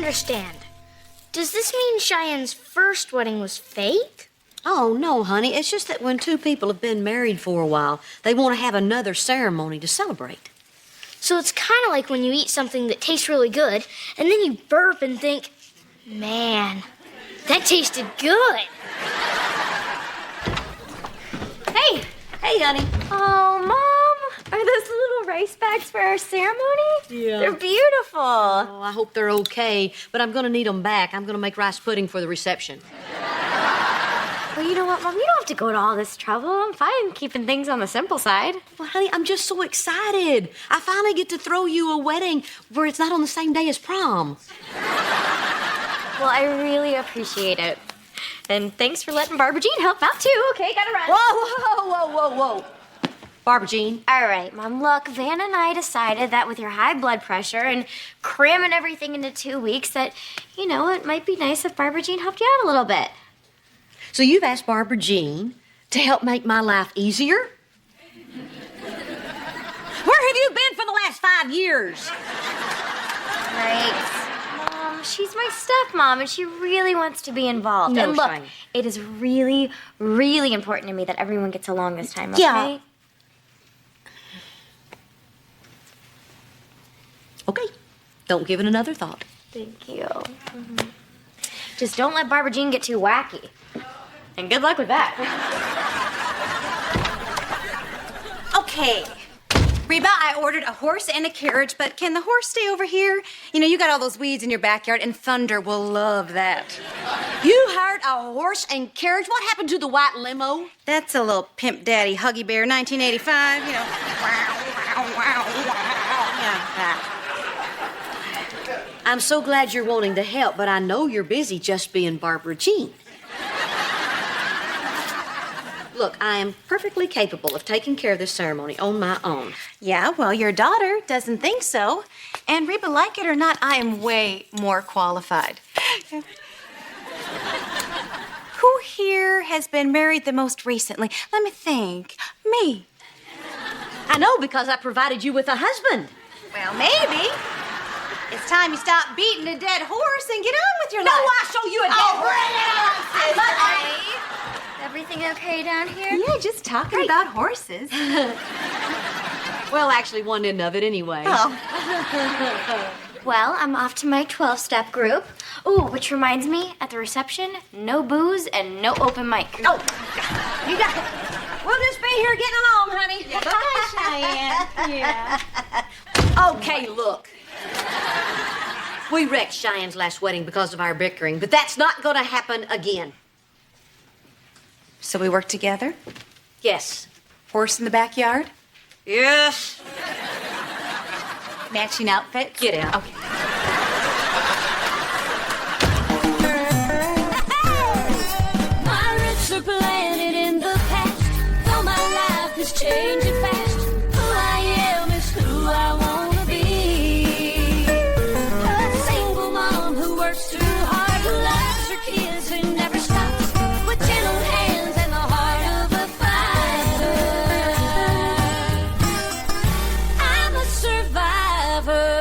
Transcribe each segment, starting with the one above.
understand. Does this mean Cheyenne's first wedding was fake? Oh, no, honey. It's just that when two people have been married for a while, they want to have another ceremony to celebrate. So it's kind of like when you eat something that tastes really good, and then you burp and think, man, that tasted good. Hey! Hey, honey. Oh, Mom, are those little rice bags for our ceremony? Yeah. They're beautiful. Oh, I hope they're okay, but I'm going to need them back. I'm going to make rice pudding for the reception. Well, you know what, Mom? You don't have to go to all this trouble. I'm fine keeping things on the simple side. Well, honey, I'm just so excited. I finally get to throw you a wedding where it's not on the same day as prom. Well, I really appreciate it. And thanks for letting Barbara Jean help out, too. Okay, gotta run. Whoa. Barbara Jean. All right, Mom, look, Van and I decided that with your high blood pressure and cramming everything into 2 weeks that, you know, it might be nice if Barbara Jean helped you out a little bit. So you've asked Barbara Jean to help make my life easier? Where have you been for the last 5 years? Right. Mom, she's my stepmom, and she really wants to be involved. No, and look, Cheyenne. it is really, really important to me that everyone gets along this time, okay? Yeah. Okay. Don't give it another thought. Thank you. Just don't let Barbara Jean get too wacky. And good luck with that. Okay. Reba, I ordered a horse and a carriage, but can the horse stay over here? You know, you got all those weeds in your backyard, and Thunder will love that. You hired a horse and carriage? What happened to the white limo? That's a little Pimp Daddy Huggy Bear 1985, you know. Yeah, that. I'm so glad you're wanting to help, but I know you're busy just being Barbara Jean. Look, I am perfectly capable of taking care of this ceremony on my own. Yeah, well, your daughter doesn't think so. And Reba, like it or not, I am way more qualified. Who here has been married the most recently? Let me think. Me. I know, because I provided you with a husband. Well, maybe. It's time you stop beating a dead horse and get on with your life. I'll show you a dead horse. Everything okay down here? Yeah, just talking about horses. Well, actually, one end of it anyway. Oh. Well, I'm off to my 12-step group. Ooh, which reminds me, at the reception, no booze and no open mic. Oh, you got it. We'll just be here getting along, honey. Yeah, Cheyenne. Yeah. Okay, look. We wrecked Cheyenne's last wedding because of our bickering, but that's not going to happen again. So we work together? Yes. Horse in the backyard? Yes. Matching outfits? Get out. Okay. My roots are planted in the past, though my life is changing fast. Who I am is who I wanna be. A single mom who works too hard, who loves her kids and never stops, with gentle hands and the heart of a fighter. I'm a survivor.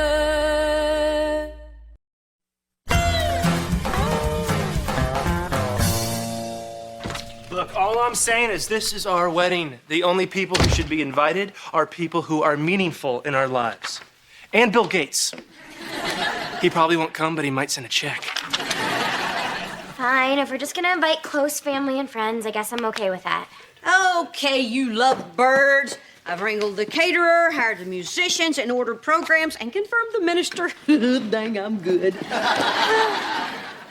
Look, all I'm saying is this is our wedding. The only people who should be invited are people who are meaningful in our lives. And Bill Gates. He probably won't come, but he might send a check. Fine, if we're just gonna invite close family and friends, I guess I'm okay with that. Okay, you love birds. I've wrangled the caterer, hired the musicians, and ordered programs, and confirmed the minister. Dang, I'm good.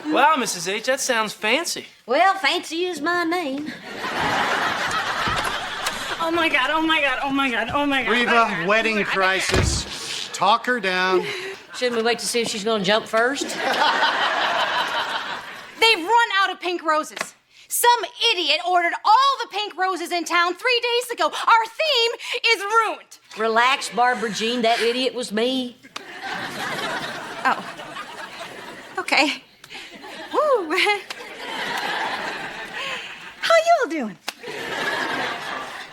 Wow, Mrs. H, that sounds fancy. Well, fancy is my name. Oh my God, oh my God, oh my God, oh my God. Reba, wedding crisis. Talk her down. Shouldn't we wait to see if she's going to jump first? They've run out of pink roses. Some idiot ordered all the pink roses in town 3 days ago. Our theme is ruined. Relax, Barbara Jean. That idiot was me. Oh. Okay. Woo. How y'all doing?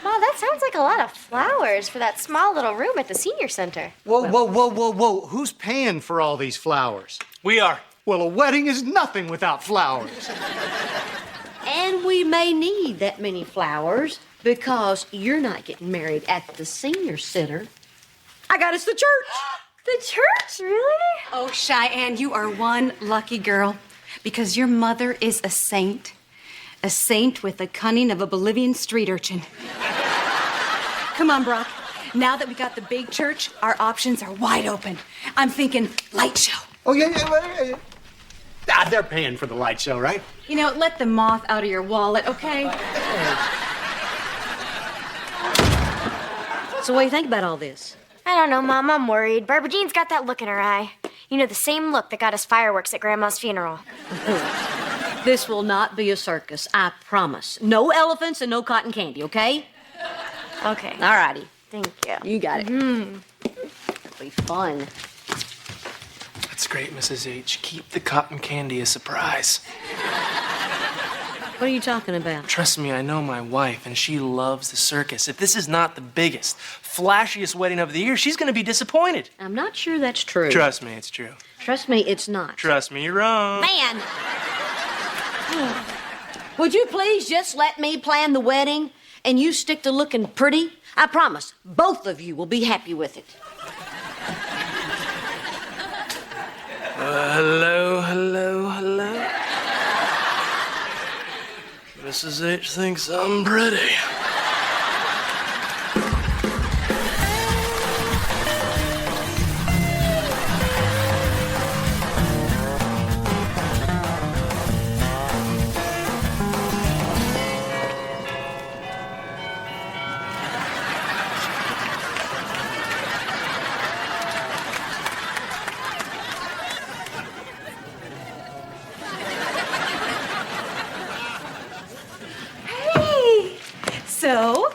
Wow, that sounds like a lot of flowers for that small little room at the senior center. Whoa. Who's paying for all these flowers? We are. Well, a wedding is nothing without flowers. And we may need that many flowers because you're not getting married at the senior center. I got us the church. The church, really? Oh, Cheyenne, you are one lucky girl because your mother is a saint with the cunning of a Bolivian street urchin. Come on, Brock. Now that we got the big church, our options are wide open. I'm thinking light show. Oh, yeah. They're paying for the light show, right? You know, let the moth out of your wallet, okay? So what do you think about all this? I don't know, Mom. I'm worried. Barbara Jean's got that look in her eye. You know, the same look that got us fireworks at Grandma's funeral. This will not be a circus, I promise. No elephants and no cotton candy, okay? Okay. All righty. Thank you. You got it. It'll be fun. That's great, Mrs. H. Keep the cotton candy a surprise. What are you talking about? Trust me, I know my wife, and she loves the circus. If this is not the biggest, flashiest wedding of the year, she's going to be disappointed. I'm not sure that's true. Trust me, it's true. Trust me, it's not. Trust me, you're wrong. Man! Would you please just let me plan the wedding and you stick to looking pretty? I promise, both of you will be happy with it. Hello. Mrs. H thinks I'm pretty. So,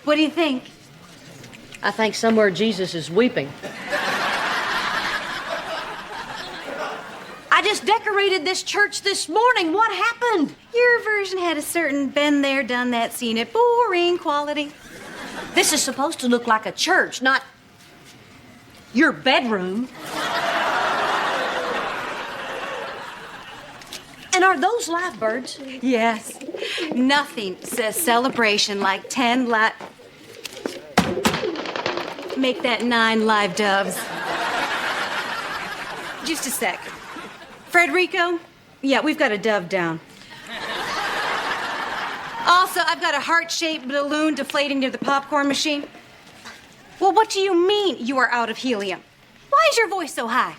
what do you think? I think somewhere Jesus is weeping. I just decorated this church this morning. What happened? Your version had a certain been there, done that, seen it, boring quality. This is supposed to look like a church, not your bedroom. And are those live birds? Yes. Nothing says celebration like 10 Make that 9 live doves. Just a sec. Frederico? Yeah, we've got a dove down. Also, I've got a heart-shaped balloon deflating near the popcorn machine. Well, what do you mean you are out of helium? Why is your voice so high?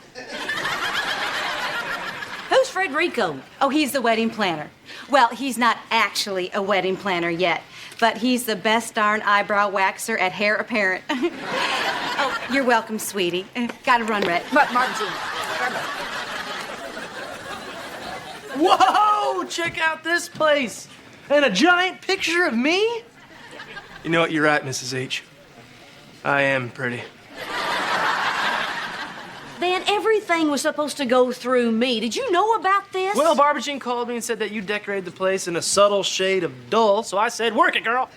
Who's Frederico? Oh, he's the wedding planner. Well, he's not actually a wedding planner yet, but he's the best darn eyebrow waxer at Hair Apparent. Oh, you're welcome, sweetie. Gotta run, Rhett. Margie. Whoa! Check out this place. And a giant picture of me? You know what? You're right, Mrs. H. I am pretty. Then everything was supposed to go through me. Did you know about this? Well, Barbara Jean called me and said that you decorated the place in a subtle shade of dull, so I said, work it, girl.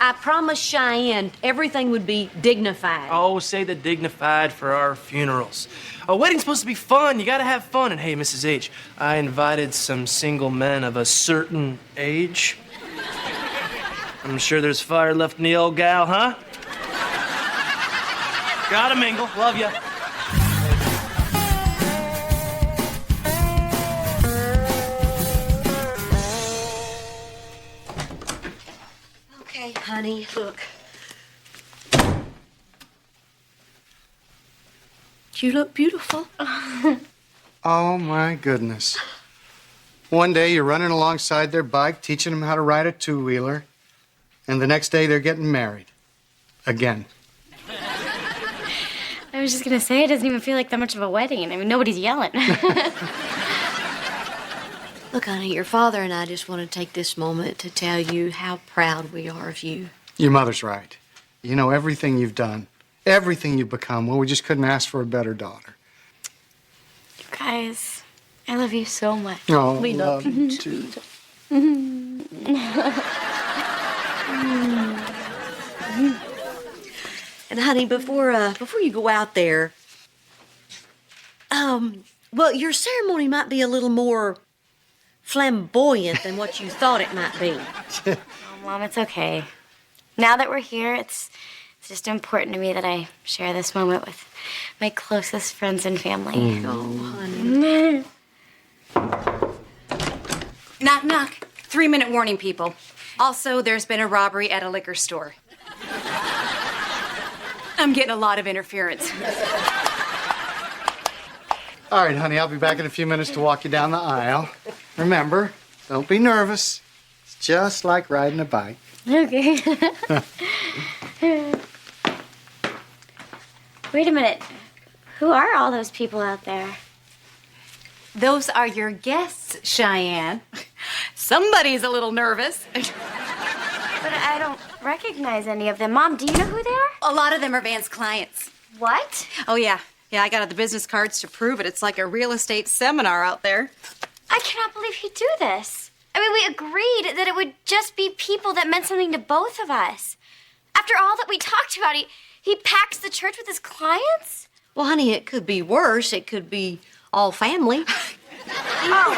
I promised Cheyenne everything would be dignified. Oh, say the dignified for our funerals. A wedding's supposed to be fun. You gotta have fun. And hey, Mrs. H, I invited some single men of a certain age. I'm sure there's fire left in the old gal, huh? Gotta mingle. Love ya. Okay, honey, look. You look beautiful. Oh, my goodness. One day you're running alongside their bike, teaching them how to ride a two-wheeler, and the next day they're getting married. Again. I was just gonna say, it doesn't even feel like that much of a wedding. I mean, nobody's yelling. Look, honey, your father and I just want to take this moment to tell you how proud we are of you. Your mother's right. You know, everything you've done, everything you've become, well, we just couldn't ask for a better daughter. You guys, I love you so much. Oh, We love you too. And honey, before you go out there, Well, your ceremony might be a little more flamboyant than what you thought it might be. Oh, Mom, it's okay. Now that we're here, it's just important to me that I share this moment with my closest friends and family. Oh, honey. Knock, knock. 3-minute warning, people. Also, there's been a robbery at a liquor store. I'm getting a lot of interference. All right, honey, I'll be back in a few minutes to walk you down the aisle. Remember, don't be nervous. It's just like riding a bike. Okay. Wait a minute. Who are all those people out there? Those are your guests, Cheyenne. Somebody's a little nervous. But I don't recognize any of them. Mom, do you know who they are? A lot of them are Van's clients. What? Oh, yeah. Yeah, I got the business cards to prove it. It's like a real estate seminar out there. I cannot believe he'd do this. I mean, we agreed that it would just be people that meant something to both of us. After all that we talked about, he packs the church with his clients? Well, honey, it could be worse. It could be all family. Oh.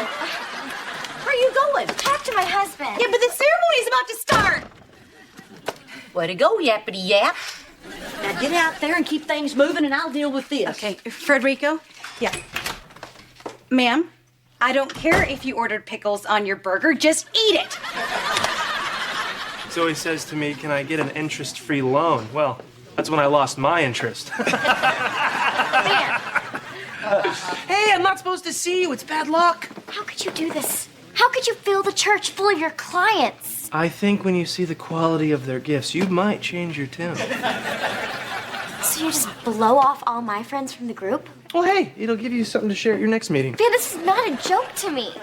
Where are you going? Talk to my husband. Yeah, but the ceremony's about to start. Way to go, yappity yap. Now get out there and keep things moving, and I'll deal with this. Okay, Frederico? Yeah. Ma'am, I don't care if you ordered pickles on your burger. Just eat it. So he says to me, can I get an interest-free loan? Well, that's when I lost my interest. Hey, I'm not supposed to see you. It's bad luck. How could you do this? How could you fill the church full of your clients? I think when you see the quality of their gifts, you might change your tune. So you just blow off all my friends from the group? Well, hey, it'll give you something to share at your next meeting. Van, this is not a joke to me.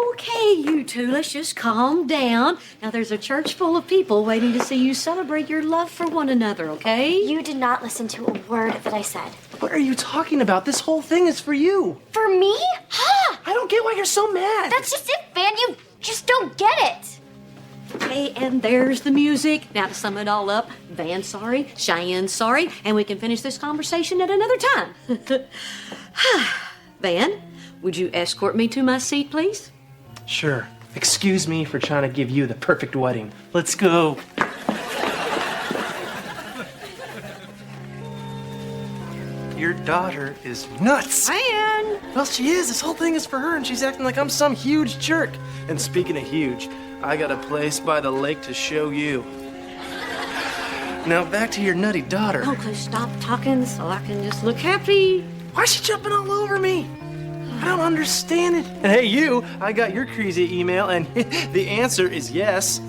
Okay, you two, let's just calm down. Now, there's a church full of people waiting to see you celebrate your love for one another, okay? You did not listen to a word that I said. What are you talking about? This whole thing is for you. For me? Huh? I don't get why you're so mad. That's just it, Van. You just don't get it. Okay, and there's the music. Now, to sum it all up, Van's sorry, Cheyenne's sorry, and we can finish this conversation at another time. Van, would you escort me to my seat, please? Sure. Excuse me for trying to give you the perfect wedding. Let's go. Your daughter is nuts. Van! Well, she is. This whole thing is for her, and she's acting like I'm some huge jerk. And speaking of huge, I got a place by the lake to show you. Now, back to your nutty daughter. Okay, stop talking so I can just look happy. Why is she jumping all over me? I don't understand it. And hey, you, I got your crazy email, and the answer is yes.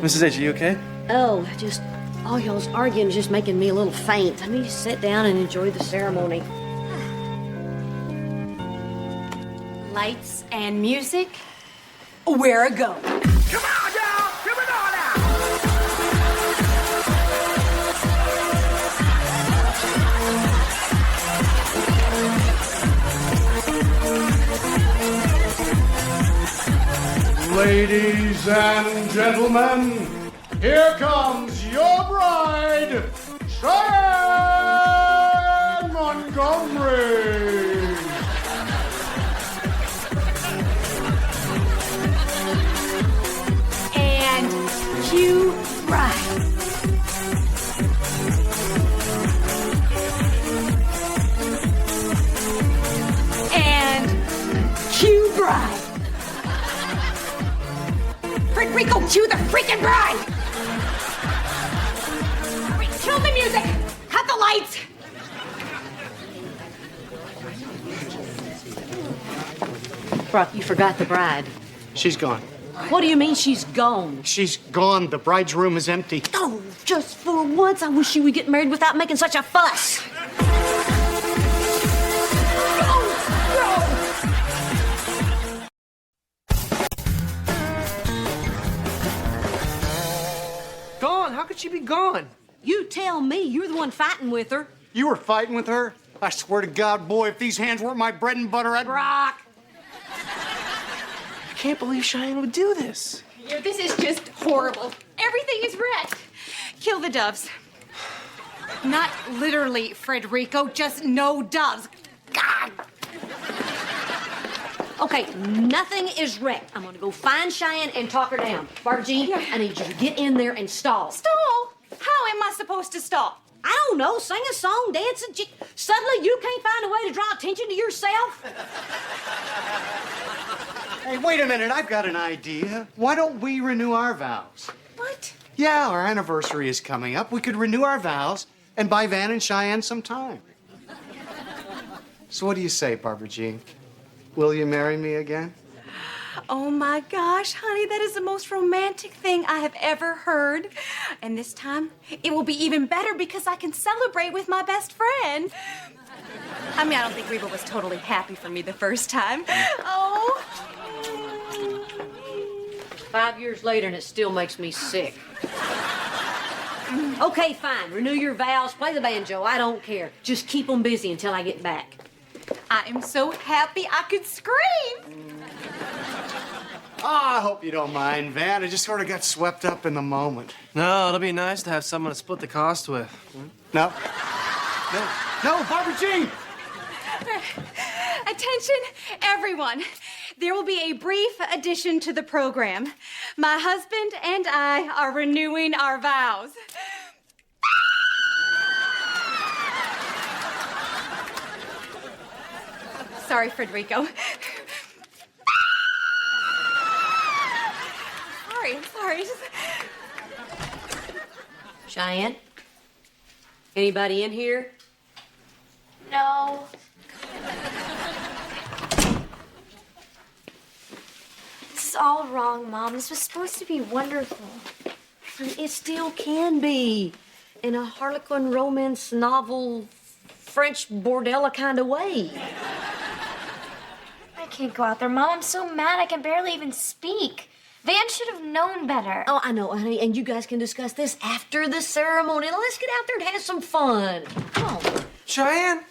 Mrs. H, are you okay? Oh, just all y'all's arguing is just making me a little faint. I need to sit down and enjoy the ceremony. Lights and music. Where a go? Come on, y'all! Give it all out! Ladies and gentlemen, here comes your bride, Cheyenne Montgomery. And cue bride. And cue bride. Frederico, cue the freaking bride. All right, kill the music. Cut the lights. Brock, you forgot the bride. She's gone. What do you mean she's gone? She's gone. The bride's room is empty. Oh, just for once, I wish you would get married without making such a fuss. Gone? How could she be gone? You tell me. You're the one fighting with her. You were fighting with her? I swear to God, boy, if these hands weren't my bread and butter, I'd... Brock! I can't believe Cheyenne would do this. Yeah, this is just horrible. Everything is wrecked. Kill the doves. Not literally, Frederico, just no doves. God. Okay, nothing is wrecked. I'm gonna go find Cheyenne and talk her down. Barbara Jean, I need you to get in there and stall. Stall? How am I supposed to stall? I don't know, sing a song, dance, and suddenly you can't find a way to draw attention to yourself? Hey, wait a minute, I've got an idea. Why don't we renew our vows? What? Yeah, our anniversary is coming up. We could renew our vows and buy Van and Cheyenne some time. So what do you say, Barbara Jean? Will you marry me again? Oh my gosh, honey, that is the most romantic thing I have ever heard. And this time, it will be even better because I can celebrate with my best friend. I mean, I don't think Reba was totally happy for me the first time. Oh. 5 years later, and it still makes me sick. Okay, fine. Renew your vows. Play the banjo. I don't care. Just keep them busy until I get back. I am so happy I could scream. Oh, I hope you don't mind, Van. I just sort of got swept up in the moment. No, it'll be nice to have someone to split the cost with. No. No, Barbara Jean! Attention, everyone. There will be a brief addition to the program. My husband and I are renewing our vows. Sorry, Frederico. I'm sorry. Cheyenne? Anybody in here? No. This is all wrong, Mom. This was supposed to be wonderful. It still can be. In a Harlequin romance novel, French bordella kind of way. I can't go out there, Mom. I'm so mad I can barely even speak. Van should have known better. Oh, I know, honey, and you guys can discuss this after the ceremony. Now, let's get out there and have some fun. Come on. Cheyenne,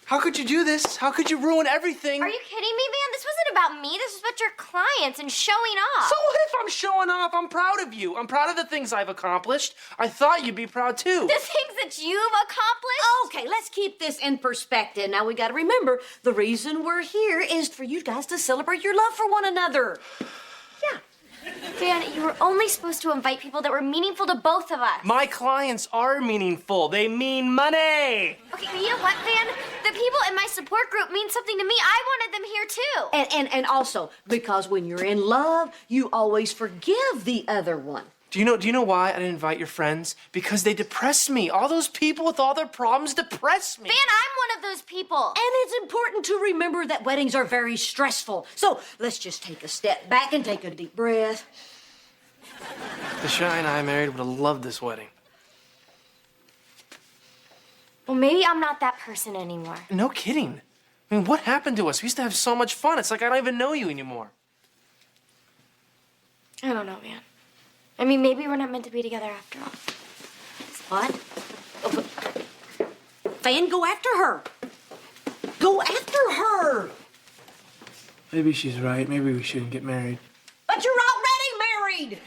how could you do this? How could you ruin everything? Are you kidding me, Van? This wasn't about me. This was about your clients and showing off. So what if I'm showing off? I'm proud of you. I'm proud of the things I've accomplished. I thought you'd be proud too. The things that you've accomplished? Okay, let's keep this in perspective. Now, we got to remember, the reason we're here is for you guys to celebrate your love for one another. Yeah. Van, you were only supposed to invite people that were meaningful to both of us. My clients are meaningful. They mean money. Okay, you know what, Van? The people in my support group mean something to me. I wanted them here too. And also, because when you're in love, you always forgive the other one. Do you know why I didn't invite your friends? Because they depress me. All those people with all their problems depress me. Van, I'm one of those people. And it's important to remember that weddings are very stressful. So let's just take a step back and take a deep breath. The Cheyenne I married would have loved this wedding. Well, maybe I'm not that person anymore. No kidding. I mean, what happened to us? We used to have so much fun. It's like I don't even know you anymore. I don't know, Van. I mean, maybe we're not meant to be together after all. What? Fan, go after her. Go after her. Maybe she's right. Maybe we shouldn't get married. But you're already married.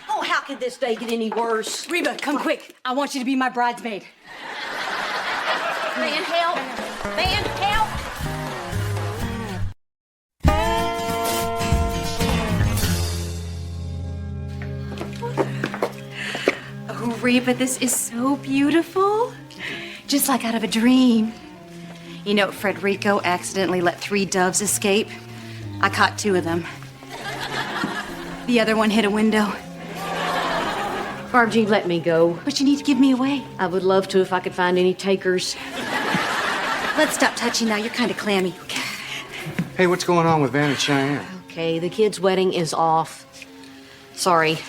Oh, how could this day get any worse? Reba, come quick. I want you to be my bridesmaid. Van, help. Van, help. Oh, Reba, this is so beautiful. Just like out of a dream. You know, Frederico accidentally let 3 doves escape. I caught 2 of them. The other one hit a window. Barbara Jean, let me go. But you need to give me away. I would love to if I could find any takers. Let's stop touching now. You're kind of clammy. Hey, what's going on with Van and Cheyenne? Okay, the kid's wedding is off. Sorry.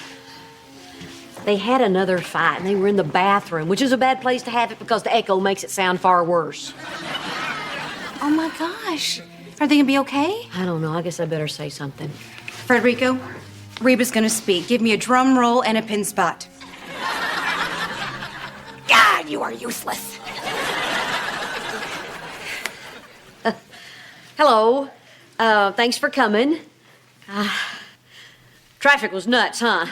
They had another fight, and they were in the bathroom, which is a bad place to have it because the echo makes it sound far worse. Oh, my gosh. Are they going to be okay? I don't know. I guess I better say something. Frederico, Reba's going to speak. Give me a drum roll and a pin spot. God, you are useless. Hello. Thanks for coming. Traffic was nuts, huh?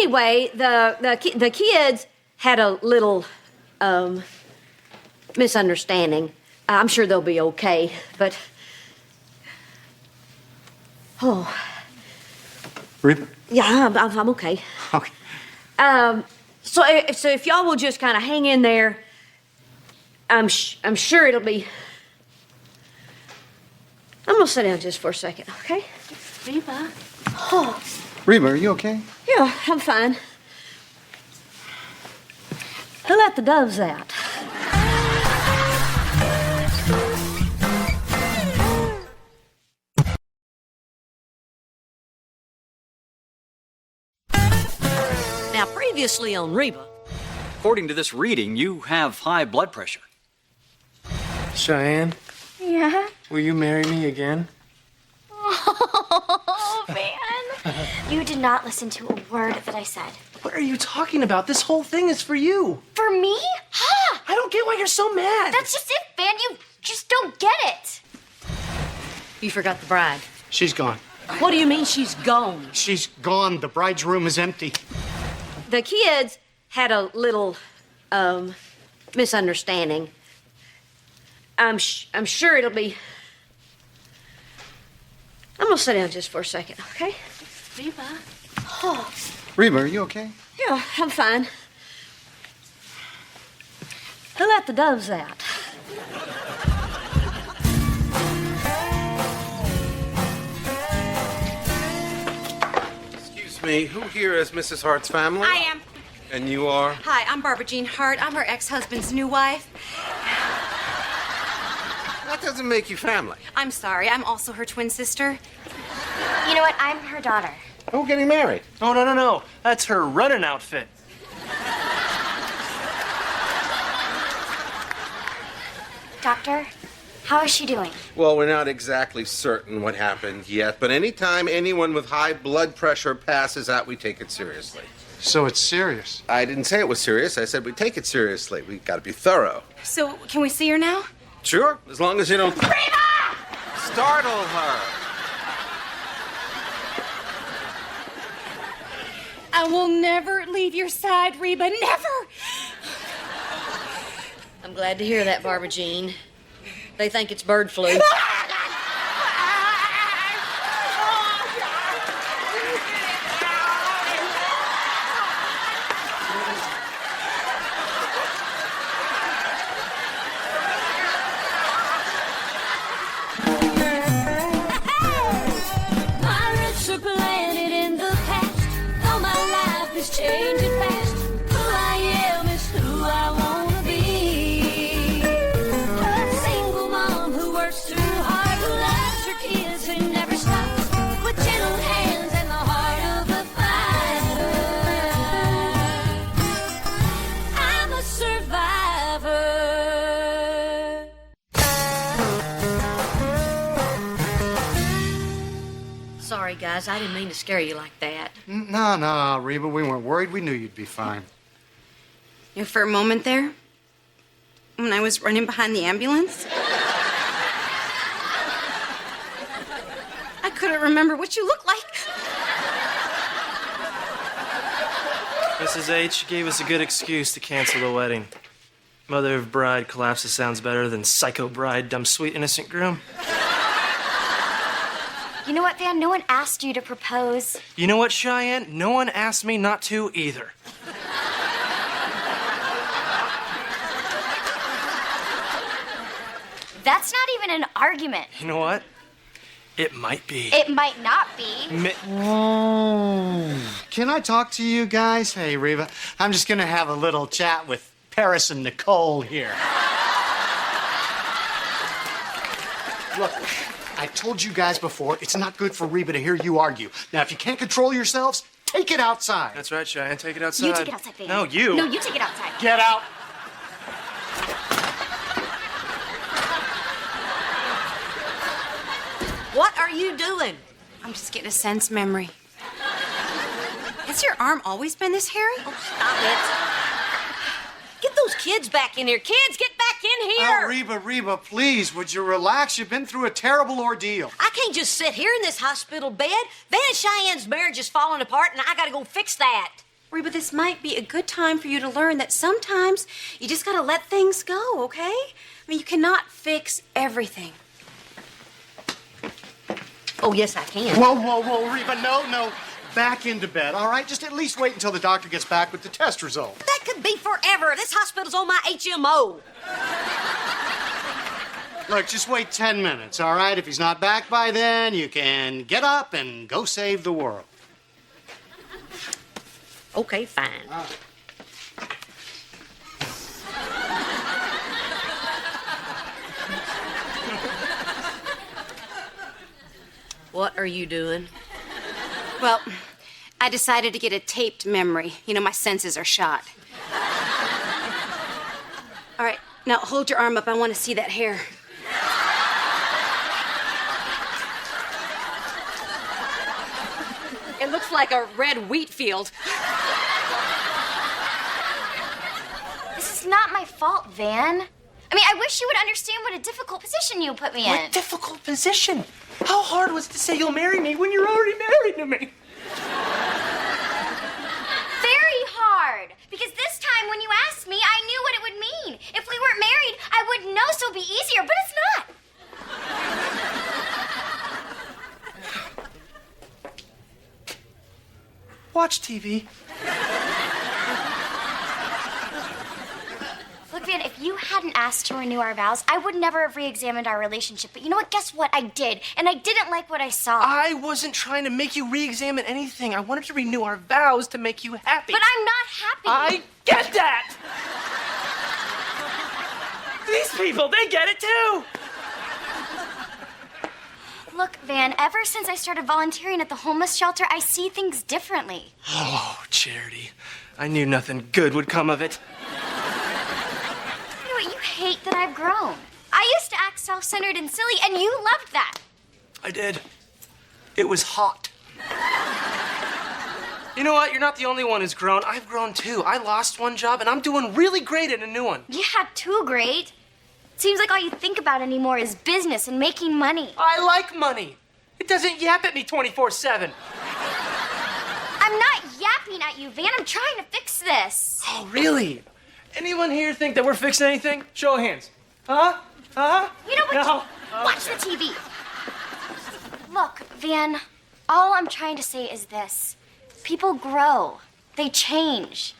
Anyway, the kids had a little misunderstanding. I'm sure they'll be okay, but Reba? yeah, I'm okay. Okay. So if y'all will just kind of hang in there, I'm sure it'll be. I'm gonna sit down just for a second, okay? Reba. Reba, are you okay? Yeah, I'm fine. Who let the doves out? Now, previously on Reba. According to this reading, you have high blood pressure. Cheyenne, Yeah? will you marry me again? Oh, man. You did not listen to a word that I said. What are you talking about? This whole thing is for you. For me? Huh? I don't get why you're so mad. That's just it, Van. You just don't get it. You forgot the bride. She's gone. What do you mean she's gone? She's gone. The bride's room is empty. The kids had a little misunderstanding. I'm sure it'll be. I'm gonna sit down just for a second, okay? Reba. Reba, are you okay? Yeah, I'm fine. Who let the doves out? Excuse me, who here is Mrs. Hart's family? I am. And you are? Hi, I'm Barbara Jean Hart. I'm her ex-husband's new wife. That doesn't make you family. I'm sorry, I'm also her twin sister. You know what? I'm her daughter. Who getting married? Oh, no. That's her running outfit. Doctor, how is she doing? Well, we're not exactly certain what happened yet, but anytime anyone with high blood pressure passes out, we take it seriously. So it's serious. I didn't say it was serious. I said we take it seriously. We got to be thorough. So, can we see her now? Sure, as long as you don't startle her. I will never leave your side, Reba. Never! I'm glad to hear that, Barbara Jean. They think it's bird flu. My roots are planted in the past, though my life is changing fast. Who I am is who I wanna be. A single mom who works too hard, who loves her kids and never stops, with gentle hands and the heart of a fighter. I'm a survivor. Sorry, guys, I didn't mean to scare you like that. No, Reba, we weren't worried. We knew you'd be fine. You know, for a moment there, when I was running behind the ambulance, I couldn't remember what you looked like. Mrs. H gave us a good excuse to cancel the wedding. Mother of bride collapses sounds better than psycho bride, dumb, sweet, innocent groom. You know what, Van? No one asked you to propose. You know what, Cheyenne? No one asked me not to either. That's not even an argument. You know what? It might be. It might not be. Can I talk to you guys? Hey, Reba, I'm just gonna have a little chat with Paris and Nicole here. Look, I told you guys before, it's not good for Reba to hear you argue. Now, if you can't control yourselves, take it outside. That's right, Cheyenne. Take it outside. You take it outside, Van. No, you. No, you take it outside. Get out. What are you doing? I'm just getting a sense memory. Has your arm always been this hairy? Oh, stop it. Get those kids back in here. Kids, get back in here. Oh, Reba, please, would you relax? You've been through a terrible ordeal. I can't just sit here in this hospital bed. Van and Cheyenne's marriage is falling apart, and I gotta go fix that. Reba, this might be a good time for you to learn that sometimes you just gotta let things go, okay? I mean, you cannot fix everything. Oh, yes, I can. Whoa, Reba, no. Back into bed, all right? Just at least wait until the doctor gets back with the test result. That could be forever. This hospital's on my HMO. Look, just wait 10 minutes, all right? If he's not back by then, you can get up and go save the world. Okay, fine. What are you doing? Well, I decided to get a taped memory. You know, my senses are shot. All right, now hold your arm up. I want to see that hair. It looks like a red wheat field. This is not my fault, Van. I mean, I wish you would understand what a difficult position you put me in. What difficult position? How hard was it to say you'll marry me when you're already married to me? Very hard. Because this time when you asked me, I knew what it would mean. If we weren't married, I would know, so it'd be easier, but it's not. Watch TV. Look, Van, if you hadn't asked to renew our vows, I would never have re-examined our relationship. But you know what? Guess what? I did. And I didn't like what I saw. I wasn't trying to make you re-examine anything. I wanted to renew our vows to make you happy. But I'm not happy. I get that! These people, they get it too! Look, Van, ever since I started volunteering at the homeless shelter, I see things differently. Oh, Charity. I knew nothing good would come of it. You know what? You hate that I've grown. I used to act self-centered and silly, and you loved that. I did. It was hot. You know what? You're not the only one who's grown. I've grown too. I lost one job, and I'm doing really great at a new one. Yeah, too great. Seems like all you think about anymore is business and making money. I like money. It doesn't yap at me 24/7. I'm not yapping at you, Van. I'm trying to fix this. Oh, really? Anyone here think that we're fixing anything? Show of hands. Huh? Huh? You know what? No. Watch the TV. Look, Van, all I'm trying to say is this. People grow. They change.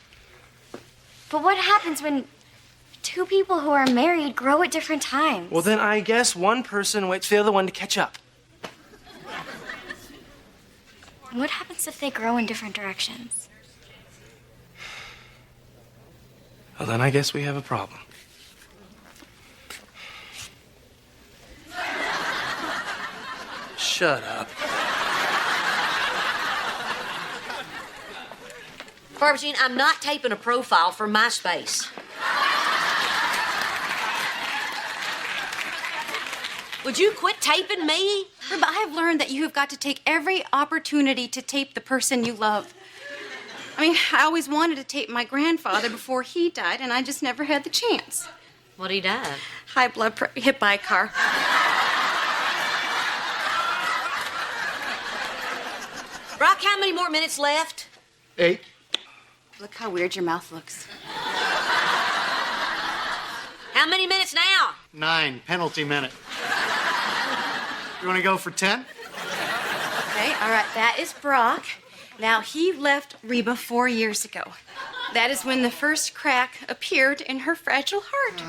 But what happens when two people who are married grow at different times? Well, then I guess one person waits for the other one to catch up. And what happens if they grow in different directions? Well, then I guess we have a problem. Shut up. Barbara Jean, I'm not taping a profile for MySpace. Would you quit taping me? Reba, I have learned that you have got to take every opportunity to tape the person you love. I mean, I always wanted to tape my grandfather before he died, and I just never had the chance. What'd he die? High blood pressure, hit by a car. Brock, how many more minutes left? 8. Look how weird your mouth looks. How many minutes now? 9, penalty minute. You want to go for 10? Okay, all right, that is Brock. Now, he left Reba 4 years ago. That is when the first crack appeared in her fragile heart.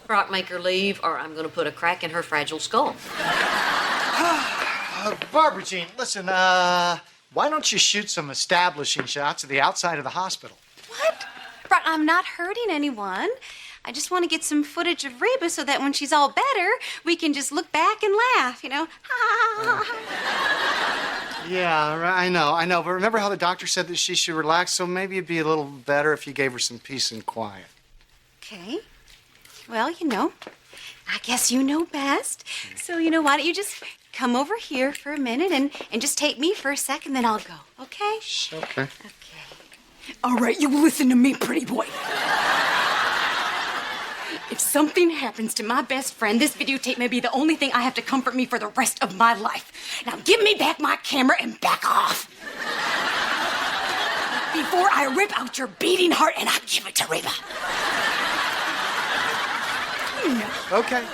Brock, make her leave, or I'm going to put a crack in her fragile skull. Barbara Jean, listen, why don't you shoot some establishing shots of the outside of the hospital? What? Brock, I'm not hurting anyone. I just want to get some footage of Reba so that when she's all better, we can just look back and laugh, you know? Yeah, I know. But remember how the doctor said that she should relax? So maybe it'd be a little better if you gave her some peace and quiet. Okay. Well, you know, I guess you know best. So, you know, why don't you just come over here for a minute and just take me for a second, then I'll go, okay? Okay. Okay. All right, you listen to me, pretty boy. If something happens to my best friend, this videotape may be the only thing I have to comfort me for the rest of my life. Now give me back my camera and back off. before I rip out your beating heart and I give it to Reba. Okay.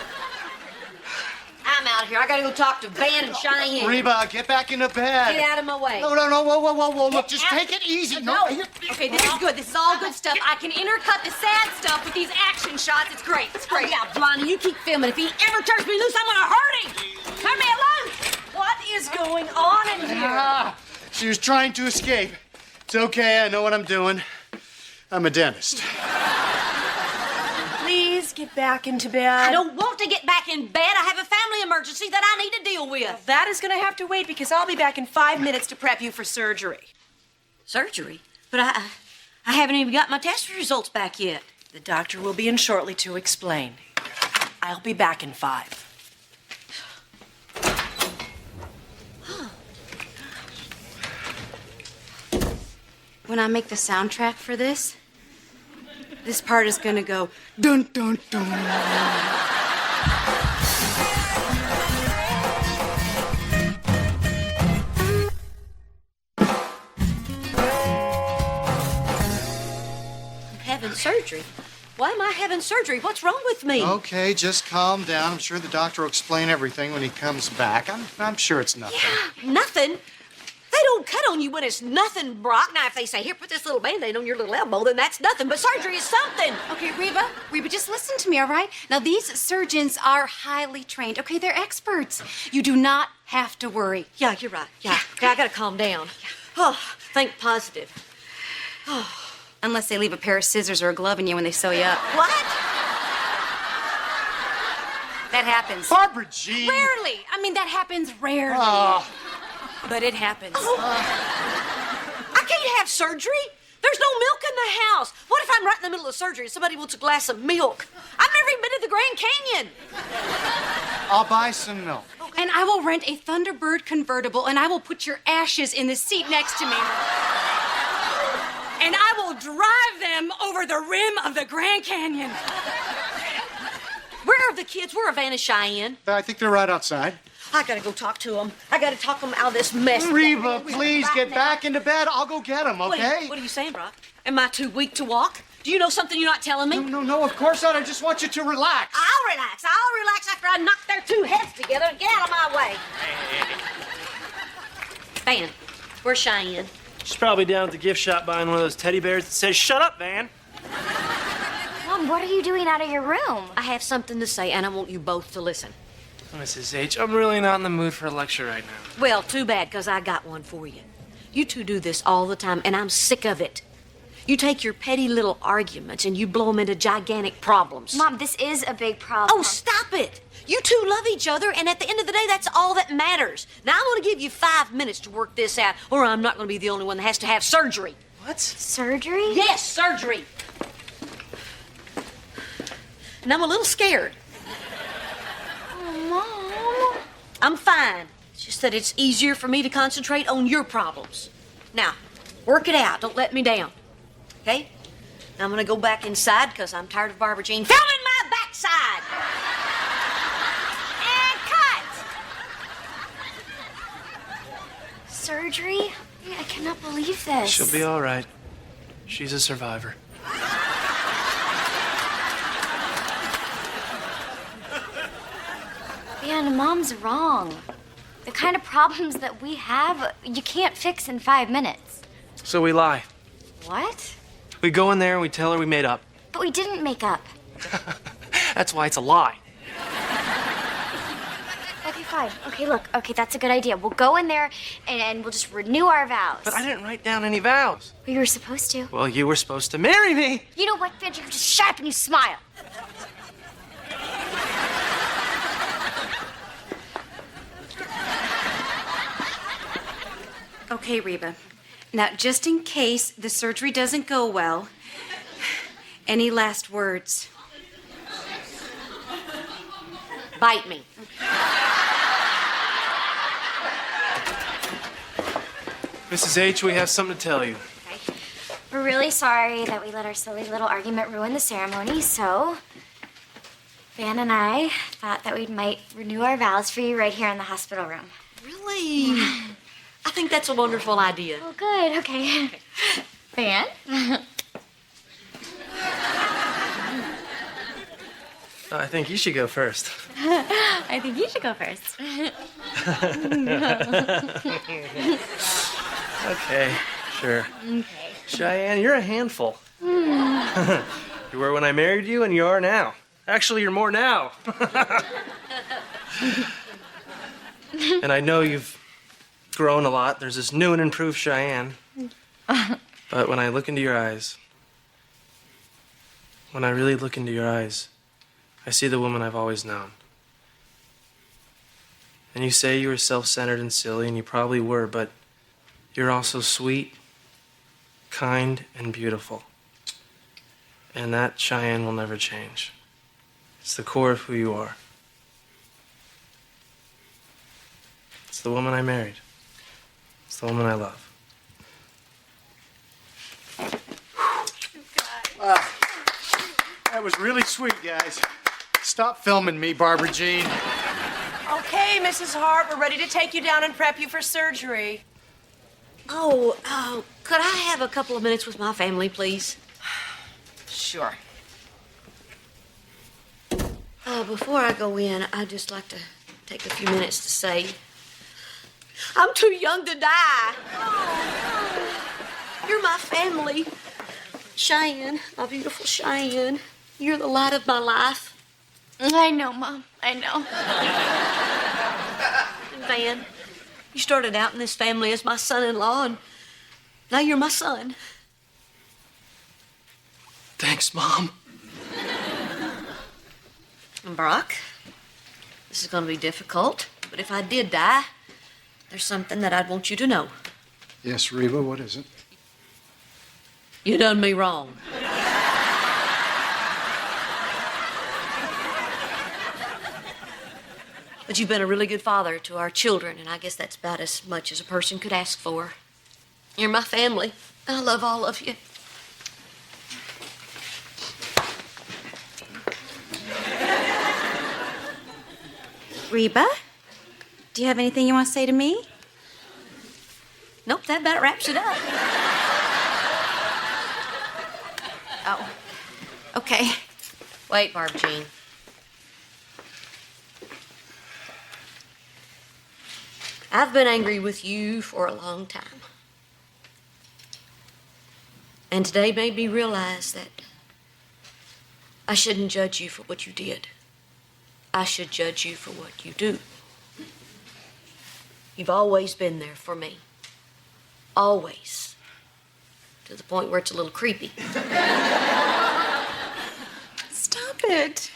I'm out here. I gotta go talk to Van and Cheyenne. Reba, get back into bed. Get out of my way. No, whoa. Look, just take it easy. No. Okay, this is good. This is all good stuff. I can intercut the sad stuff with these action shots. It's great. It's great. Oh, yeah, Blondie, you keep filming. If he ever turns me loose, I'm gonna hurt him. Leave me alone. What is going on in here? She was trying to escape. It's okay. I know what I'm doing. I'm a dentist. Please get back into bed. I don't want to get back in bed. I have a family emergency that I need to deal with. That is going to have to wait because I'll be back in 5 minutes to prep you for surgery. Surgery? But I haven't even got my test results back yet. The doctor will be in shortly to explain. I'll be back in 5. When I make the soundtrack for this part is gonna go dun dun dun. I'm having surgery. Why am I having surgery? What's wrong with me? Okay, just calm down. I'm sure the doctor will explain everything when he comes back. I'm sure it's nothing. Yeah, nothing. They don't cut on you when it's nothing, Brock. Now, if they say, here, put this little Band-Aid on your little elbow, then that's nothing. But surgery is something. Okay, Reba, just listen to me, all right? Now, these surgeons are highly trained. Okay, they're experts. You do not have to worry. Yeah, you're right. Yeah. Okay, I gotta calm down. Oh, think positive. Unless they leave a pair of scissors or a glove in you when they sew you up. What? That happens. Barbara Jean. Rarely. I mean, that happens rarely. Oh. But it happens. I can't have surgery. There's no milk in the house. What if I'm right in the middle of surgery and somebody wants a glass of milk? I've never even been to the Grand Canyon. I'll buy some milk. And I will rent a Thunderbird convertible, and I will put your ashes in the seat next to me. And I will drive them over the rim of the Grand Canyon. Where are the kids? Where are Van and Cheyenne? I think they're right outside. I gotta go talk to them. I gotta talk them out of this mess. Reba, please get back into bed. I'll go get them, okay? What are you saying, Brock? Am I too weak to walk? Do you know something you're not telling me? No, of course not. I just want you to relax. I'll relax after I knock their two heads together and get out of my way. Van, where's Cheyenne? She's probably down at the gift shop buying one of those teddy bears that says, "Shut up, Van." Mom, what are you doing out of your room? I have something to say, and I want you both to listen. Mrs. H, I'm really not in the mood for a lecture right now. Well, too bad, because I got one for you. You two do this all the time, and I'm sick of it. You take your petty little arguments and you blow them into gigantic problems. Mom, this is a big problem. Oh, stop it! You two love each other, and at the end of the day, that's all that matters. Now, I'm going to give you 5 minutes to work this out, or I'm not going to be the only one that has to have surgery. What? Surgery? Yes, surgery. And I'm a little scared. Oh, Mom. I'm fine. It's just that it's easier for me to concentrate on your problems. Now, work it out. Don't let me down. Okay? Now I'm going to go back inside because I'm tired of Barbara Jean filming my backside. And cut! Surgery? I cannot believe this. She'll be all right. She's a survivor. Man, Mom's wrong. The kind of problems that we have, you can't fix in 5 minutes. So we lie. What? We go in there and we tell her we made up. But we didn't make up. That's why it's a lie. Okay, fine. Okay, look. Okay, that's a good idea. We'll go in there and we'll just renew our vows. But I didn't write down any vows. Well, you were supposed to. Well, you were supposed to marry me. You know what, Finch? You just shut up and you smile. Okay, Reba. Now, just in case the surgery doesn't go well, any last words? Bite me. Mrs. H, we have something to tell you. We're really sorry that we let our silly little argument ruin the ceremony, so Van and I thought that we might renew our vows for you right here in the hospital room. Really? I think that's a wonderful idea. Oh, good. Okay. Van? I think you should go first. I think you should go first. Okay, sure. Okay. Cheyenne, you're a handful. You were when I married you, and you are now. Actually, you're more now. And I know you've grown a lot. There's this new and improved Cheyenne. But when I look into your eyes, when I really look into your eyes, I see the woman I've always known. And you say you were self-centered and silly, and you probably were, but you're also sweet, kind, and beautiful. And that, Cheyenne, will never change. It's the core of who you are. It's the woman I married. It's the woman I love. That was really sweet, guys. Stop filming me, Barbara Jean. Okay, Mrs. Hart, we're ready to take you down and prep you for surgery. Oh, could I have a couple of minutes with my family, please? Sure. Before I go in, I'd just like to take a few minutes to say, I'm too young to die. You're my family. Cheyenne, my beautiful Cheyenne, you're the light of my life. I know, Mom. I know. Van, you started out in this family as my son-in-law, and now you're my son. Thanks, Mom. And Brock, this is going to be difficult, but if I did die, there's something that I'd want you to know. Yes, Reba, what is it? You done me wrong. But you've been a really good father to our children, and I guess that's about as much as a person could ask for. You're my family. I love all of you. Reba, do you have anything you want to say to me? Nope, that about wraps it up. Oh, okay. Wait, Barbara Jean. I've been angry with you for a long time. And today made me realize that I shouldn't judge you for what you did. I should judge you for what you do. You've always been there for me. Always. To the point where it's a little creepy. Stop it.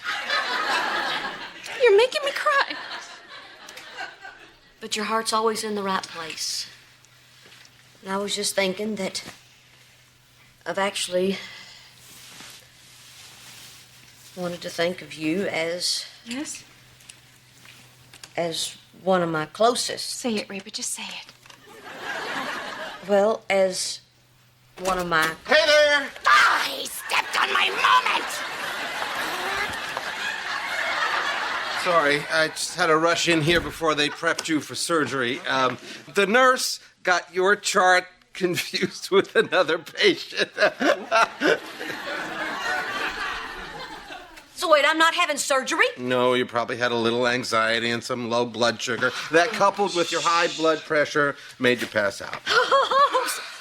You're making me cry. But your heart's always in the right place. And I was just thinking that I've actually wanted to think of you as... Yes? As one of my closest. Say it, Reba. Just say it. Well, as one of my... Hey there! Ah, he stepped on my moment! Sorry, I just had to rush in here before they prepped you for surgery. The nurse got your chart confused with another patient. So wait, I'm not having surgery? No, you probably had a little anxiety and some low blood sugar. That, coupled with your high blood pressure, made you pass out.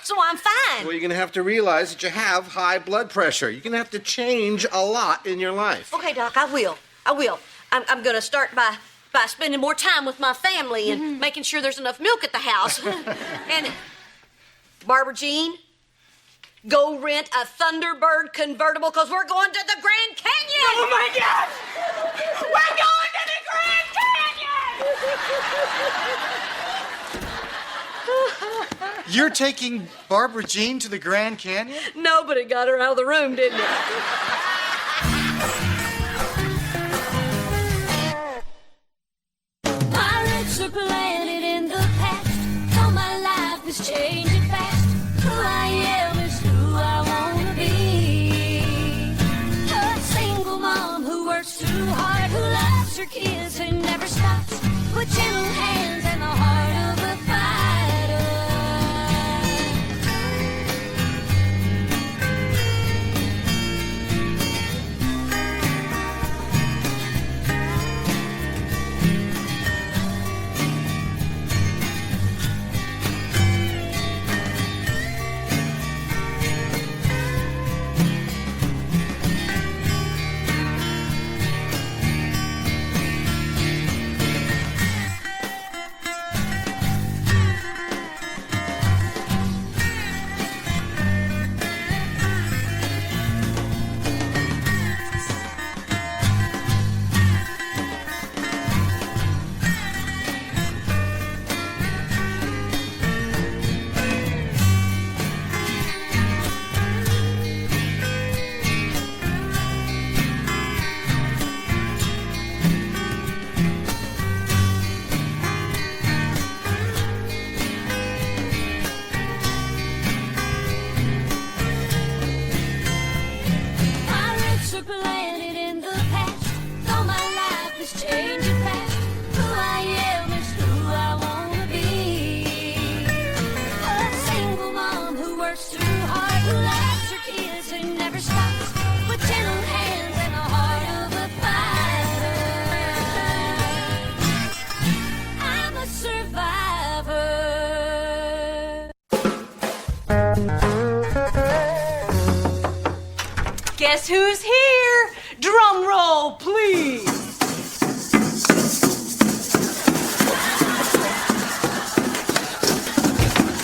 So I'm fine. Well, you're going to have to realize that you have high blood pressure. You're going to have to change a lot in your life. Okay, Doc, I will. I'm going to start by spending more time with my family and making sure there's enough milk at the house. And, Barbara Jean, go rent a Thunderbird convertible because we're going to the Grand Canyon. Oh, my God! We're going to the Grand Canyon! You're taking Barbara Jean to the Grand Canyon? No, but it got her out of the room, didn't it? My roots are planted in the past. All my life is changing fast. Who I am is who I wanna be. A single mom who works too hard, who loves her kids and never stops, with gentle hands and the heart of a fighter. Guess who's here? Drum roll, please.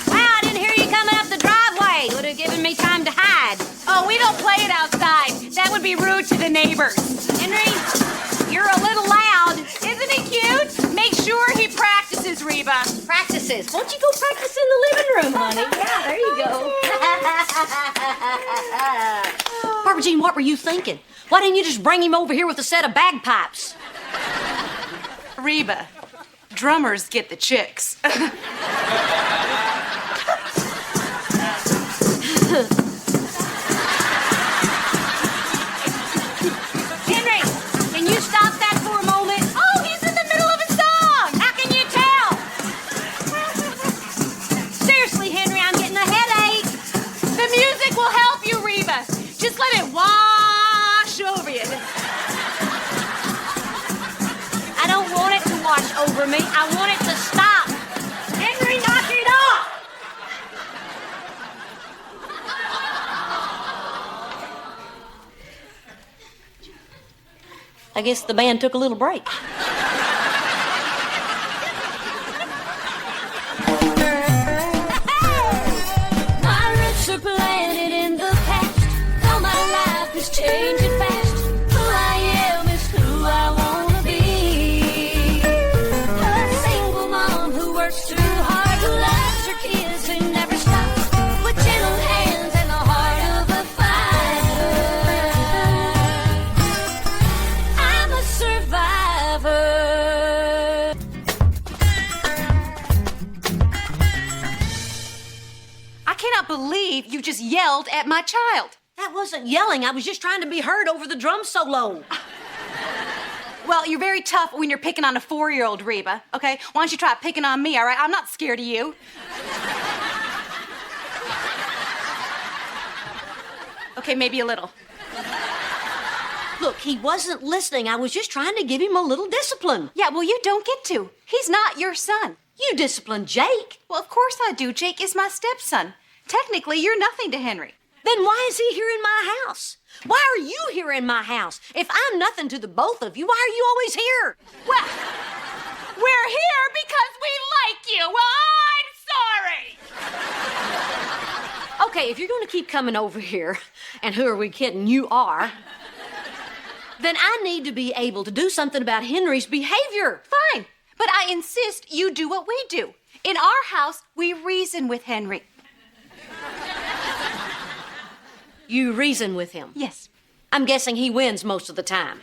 Wow, I didn't hear you coming up the driveway. Would have given me time to hide. Oh, we don't play it outside. That would be rude to the neighbors. Henry, you're a little loud. Isn't he cute? Make sure he practices, Reba. Practices. Won't you go practice in the living room, honey? Yeah, there you go. Barbara Jean, what were you thinking? Why didn't you just bring him over here with a set of bagpipes? Reba, drummers get the chicks. Henry, can you stop that for a moment? Oh, he's in the middle of a song. How can you tell? Seriously, Henry, I'm getting a headache. The music will help you, Reba. Just let it wash over you. I don't want it to wash over me. I want it to stop. Henry, knock it off! I guess the band took a little break. My roots are planted in the past, though my life is changing fast. Who I am is who I wanna be. A single mom who works too hard, who loves her kids and never stops, with gentle hands and the heart of a fighter. I'm a survivor. I cannot believe you just yelled at my child. That wasn't yelling. I was just trying to be heard over the drum solo. Well, you're very tough when you're picking on a 4-year-old, Reba, okay? Why don't you try picking on me, all right? I'm not scared of you. Okay, maybe a little. Look, he wasn't listening. I was just trying to give him a little discipline. Yeah, well, you don't get to. He's not your son. You disciplined Jake. Well, of course I do. Jake is my stepson. Technically, you're nothing to Henry. Then why is he here in my house? Why are you here in my house? If I'm nothing to the both of you, why are you always here? Well, we're here because we like you. Well, I'm sorry. Okay, if you're going to keep coming over here, and who are we kidding? You are. Then I need to be able to do something about Henry's behavior. Fine, but I insist you do what we do. In our house, we reason with Henry. You reason with him. Yes. I'm guessing he wins most of the time.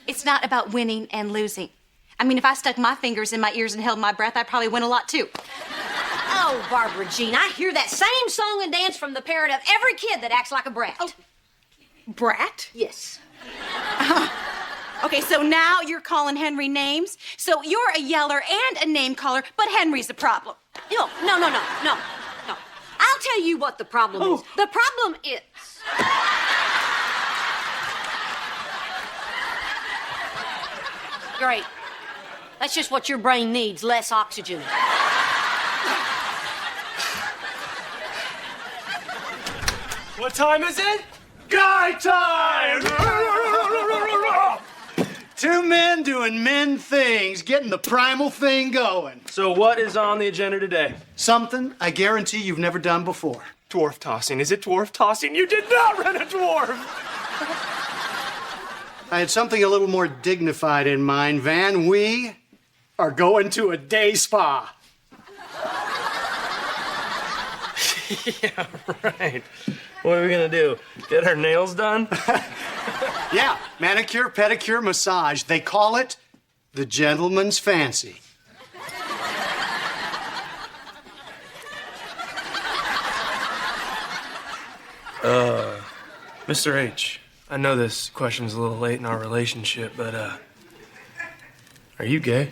It's not about winning and losing. I mean, if I stuck my fingers in my ears and held my breath, I'd probably win a lot too. Oh, Barbara Jean, I hear that same song and dance from the parent of every kid that acts like a brat. Oh. Brat? Yes. Okay, so now you're calling Henry names. So you're a yeller and a name caller, but Henry's the problem. No. I'll tell you what the problem is. The problem is... Great. That's just what your brain needs, less oxygen. What time is it? Guy time! Two men doing men things, getting the primal thing going. So what is on the agenda today? Something I guarantee you've never done before. Dwarf tossing. Is it dwarf tossing? You did not rent a dwarf! I had something a little more dignified in mind, Van. We are going to a day spa. Yeah, right. What are we gonna do? Get our nails done? Yeah, manicure, pedicure, massage. They call it the gentleman's fancy. Mr. H, I know this question's a little late in our relationship, but, are you gay?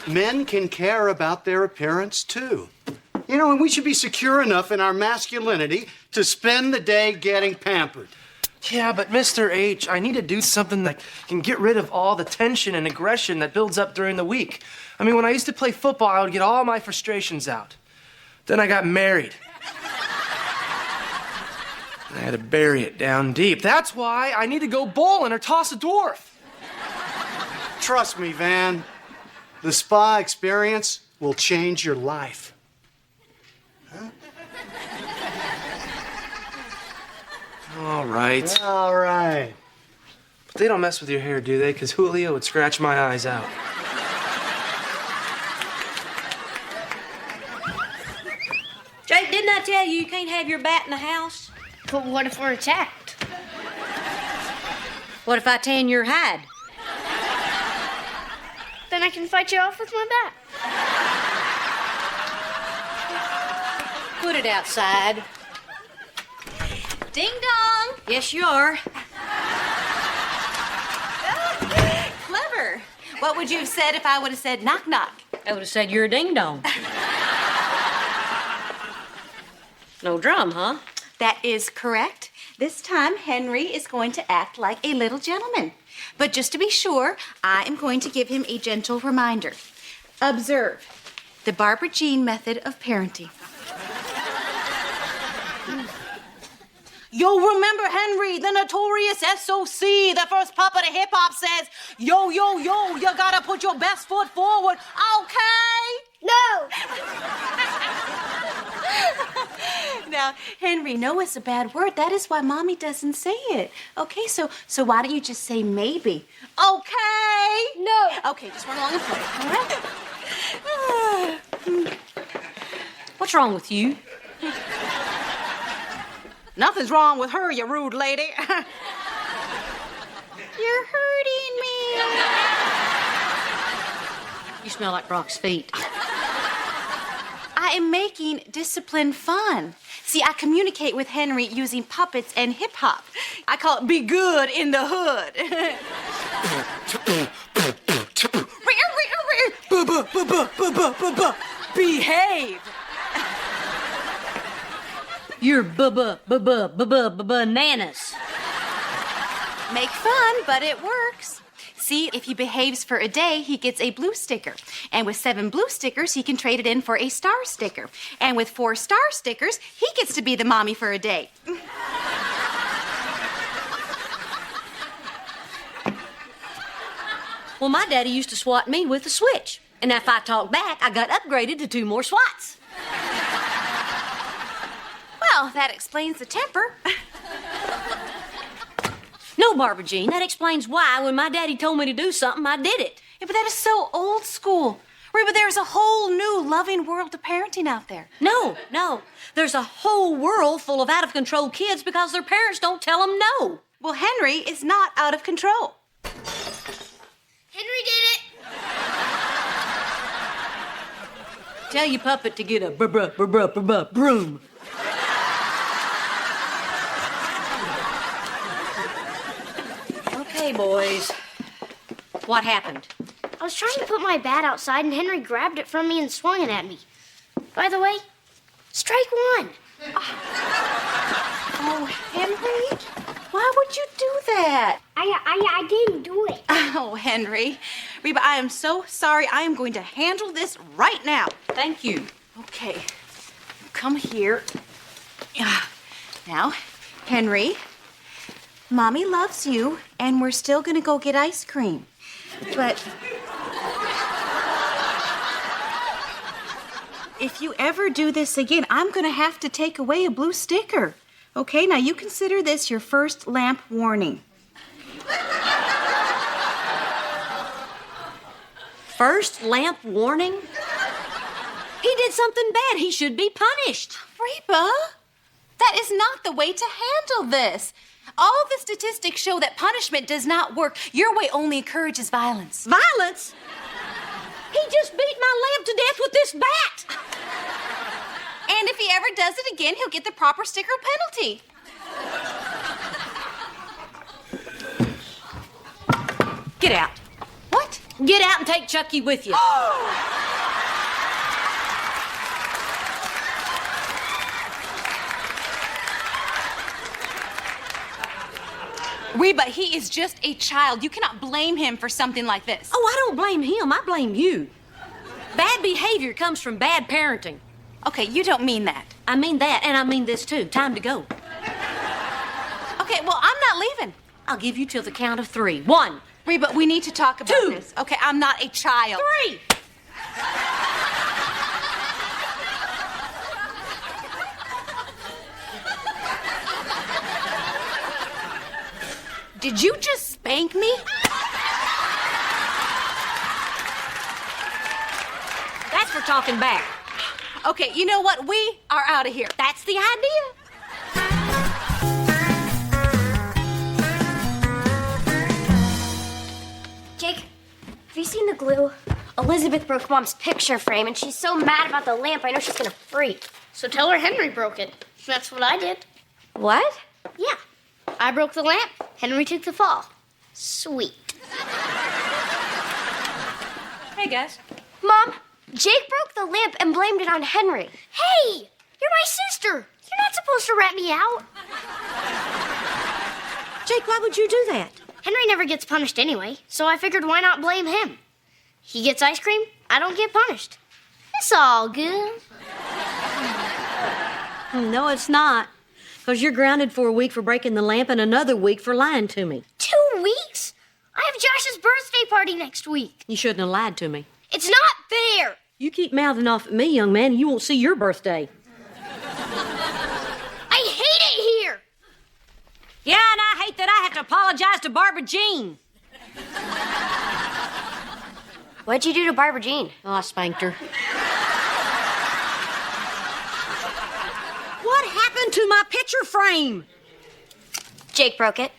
Men can care about their appearance, too. You know, and we should be secure enough in our masculinity to spend the day getting pampered. Yeah, but Mr. H, I need to do something that can get rid of all the tension and aggression that builds up during the week. I mean, when I used to play football, I would get all my frustrations out. Then I got married. I had to bury it down deep. That's why I need to go bowling or toss a dwarf. Trust me, Van. The spa experience will change your life. All right. All right. But they don't mess with your hair, do they? Because Julio would scratch my eyes out. Jake, didn't I tell you can't have your bat in the house? But what if we're attacked? What if I tan your hide? Then I can fight you off with my bat. Put it outside. Ding dong. Yes, you are. Clever. What would you have said if I would have said knock knock? I would have said you're a ding-dong. No drum, huh? That is correct. This time, Henry is going to act like a little gentleman. But just to be sure, I am going to give him a gentle reminder. Observe the Barbara Jean method of parenting. Yo, remember Henry, the notorious SOC, the first pop of the hip hop says, yo, yo, yo, you gotta put your best foot forward, okay? No! Now, Henry, no is a bad word. That is why Mommy doesn't say it. Okay, so why don't you just say maybe? Okay? No! Okay, just run along and play, all right? What's wrong with you? Nothing's wrong with her, you rude lady. You're hurting me. You smell like Brock's feet. I am making discipline fun. See, I communicate with Henry using puppets and hip hop. I call it be good in the hood. Behave. You're bananas. Make fun, but it works. See, if he behaves for a day, he gets a blue sticker. And with 7 blue stickers, he can trade it in for a star sticker. And with 4 star stickers, he gets to be the mommy for a day. Well, my daddy used to swat me with a switch. And if I talked back, I got upgraded to 2 more swats. Well, that explains the temper. No, Barbara Jean, that explains why when my daddy told me to do something, I did it. Yeah, but that is so old school. Reba, there's a whole new loving world of parenting out there. No. There's a whole world full of out-of-control kids because their parents don't tell them no. Well, Henry is not out of control. Henry did it! Tell your puppet to get a broom. Okay, boys. What happened? I was trying to put my bat outside and Henry grabbed it from me and swung it at me. By the way, strike 1. Oh, Henry, why would you do that? I didn't do it. Oh, Henry. Reba, I am so sorry. I am going to handle this right now. Thank you. Okay, come here. Now, Henry, Mommy loves you, and we're still gonna go get ice cream. But if you ever do this again, I'm gonna have to take away a blue sticker. Okay, now you consider this your first lamp warning. First lamp warning? He did something bad. He should be punished. Reba, that is not the way to handle this. All the statistics show that punishment does not work. Your way only encourages violence. Violence? He just beat my lamp to death with this bat. And if he ever does it again, he'll get the proper sticker penalty. Get out. What? Get out and take Chucky with you. Reba, he is just a child. You cannot blame him for something like this. Oh, I don't blame him. I blame you. Bad behavior comes from bad parenting. Okay, you don't mean that. I mean that, and I mean this too. Time to go. leaving. I'll give you till the count of 3. 1, Reba, we need to talk about 2. this. Okay, I'm not a child. 3. Did you just spank me? That's for talking back. Okay, you know what? We are out of here. That's the idea. Jake, have you seen the glue? Elizabeth broke Mom's picture frame, and she's so mad about the lamp, I know she's gonna freak. So tell her Henry broke it. That's what I did. What? Yeah. I broke the lamp. Henry took the fall. Sweet. Hey, guys. Mom, Jake broke the lamp and blamed it on Henry. Hey, you're my sister. You're not supposed to rat me out. Jake, why would you do that? Henry never gets punished anyway, so I figured why not blame him? He gets ice cream, I don't get punished. It's all good. No, it's not. Because you're grounded for a week for breaking the lamp and another week for lying to me. 2 weeks? I have Josh's birthday party next week. You shouldn't have lied to me. It's not fair. You keep mouthing off at me, young man, and you won't see your birthday. I hate it here. Yeah, and I hate that I have to apologize to Barbara Jean. What'd you do to Barbara Jean? Oh, I spanked her. What happened to my picture frame? Jake broke it.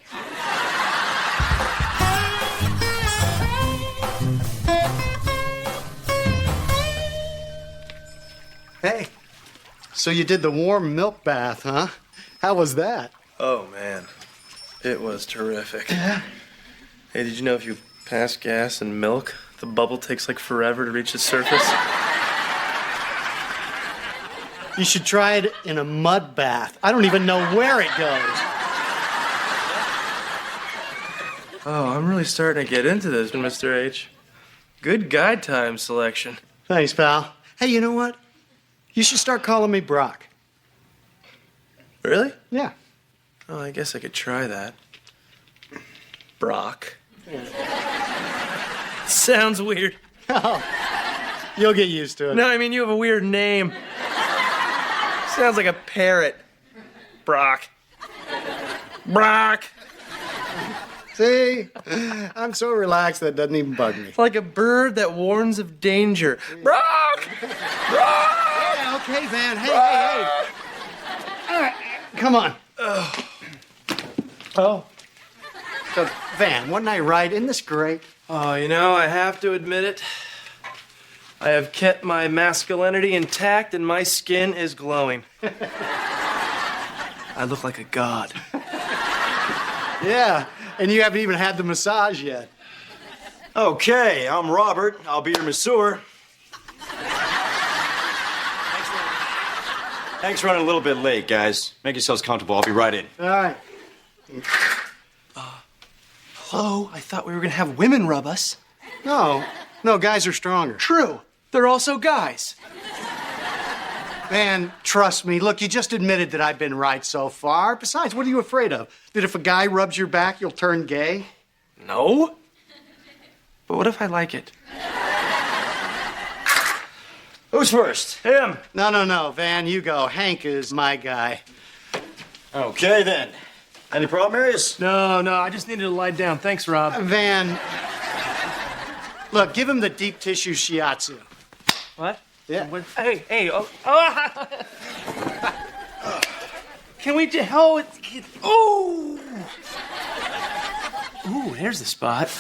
Hey, so you did the warm milk bath, huh? How was that? Oh, man. It was terrific. Yeah? Hey, did you know if you pass gas and milk, the bubble takes like forever to reach the surface? You should try it in a mud bath. I don't even know where it goes. Oh, I'm really starting to get into this, Mr. H. Good guide time selection. Thanks, pal. Hey, you know what? You should start calling me Brock. Really? Yeah. Oh, I guess I could try that. Brock. Sounds weird. Oh, you'll get used to it. No, I mean, you have a weird name. Sounds like a parrot. Brock. Brock. See? I'm so relaxed that it doesn't even bug me. Like a bird that warns of danger. Brock! Brock! Yeah, okay, Van. Hey. All right, come on. Oh. So, Van, wasn't I right? Isn't this great? Oh, you know, I have to admit it. I have kept my masculinity intact and my skin is glowing. I look like a god. Yeah, and you haven't even had the massage yet. Okay, I'm Robert. I'll be your masseur. Thanks for running a little bit late, guys. Make yourselves comfortable. I'll be right in. All right. Hello? I thought we were gonna have women rub us. No, guys are stronger. True. They're also guys. Man, trust me. Look, you just admitted that I've been right so far. Besides, what are you afraid of? That if a guy rubs your back, you'll turn gay? No. But what if I like it? Who's first? Him. No, Van, you go. Hank is my guy. Okay, then. Any problem areas? No, I just needed to lie down. Thanks, Rob. Van, look, give him the deep tissue shiatsu. What? Yeah. Hey, oh. Can we just, ooh, there's the spot.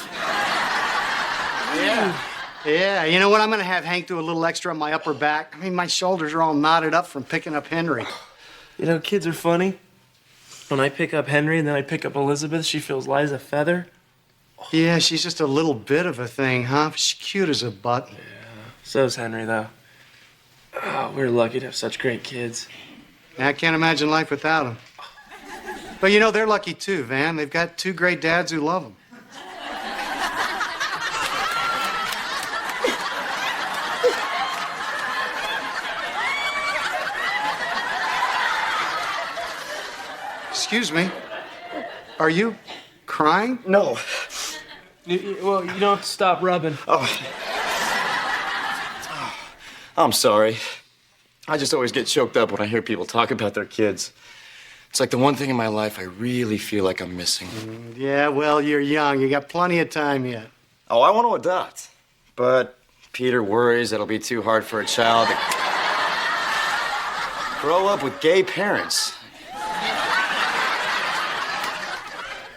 Yeah, you know what? I'm gonna have Hank do a little extra on my upper back. I mean, my shoulders are all knotted up from picking up Henry. You know, kids are funny. When I pick up Henry and then I pick up Elizabeth, she feels light as a feather. Yeah, she's just a little bit of a thing, huh? She's cute as a button. Yeah, so's Henry, though. Oh, we're lucky to have such great kids. Yeah, I can't imagine life without them. But you know, they're lucky too, Van. They've got 2 great dads who love them. Excuse me. Are you crying? No. Well, you don't have to stop rubbing. I'm sorry. I just always get choked up when I hear people talk about their kids. It's like the one thing in my life I really feel like I'm missing. Yeah, well, you're young. You got plenty of time yet. Oh, I want to adopt. But Peter worries it'll be too hard for a child to grow up with gay parents.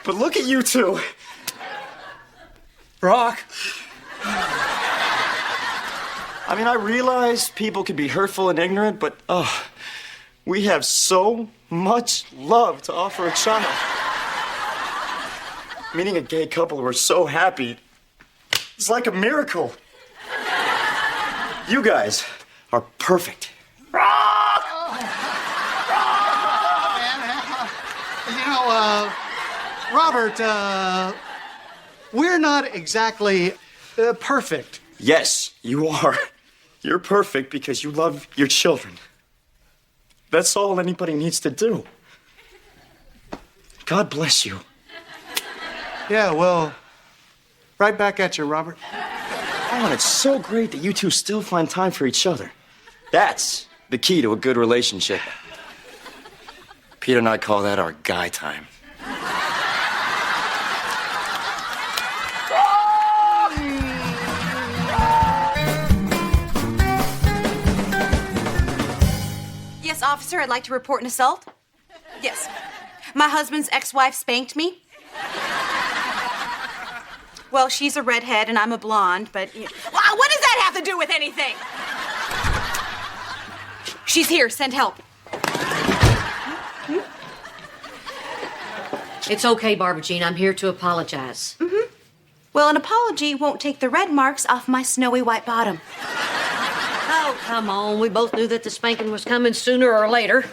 But look at you two. Brock. I mean, I realize people can be hurtful and ignorant, but we have so much love to offer a child. Meeting a gay couple who are so happy, it's like a miracle. You guys are perfect. You know, Robert, we're not exactly perfect. Yes, you are. You're perfect because you love your children. That's all anybody needs to do. God bless you. Yeah, well, right back at you, Robert. Oh, and it's so great that you two still find time for each other. That's the key to a good relationship. Peter and I call that our guy time. Yes, officer, I'd like to report an assault. Yes. My husband's ex-wife spanked me. Well, she's a redhead and I'm a blonde, but... What does that have to do with anything? She's here. Send help. It's okay, Barbara Jean. I'm here to apologize. Well, an apology won't take the red marks off my snowy white bottom. Oh, come on. We both knew that the spanking was coming sooner or later.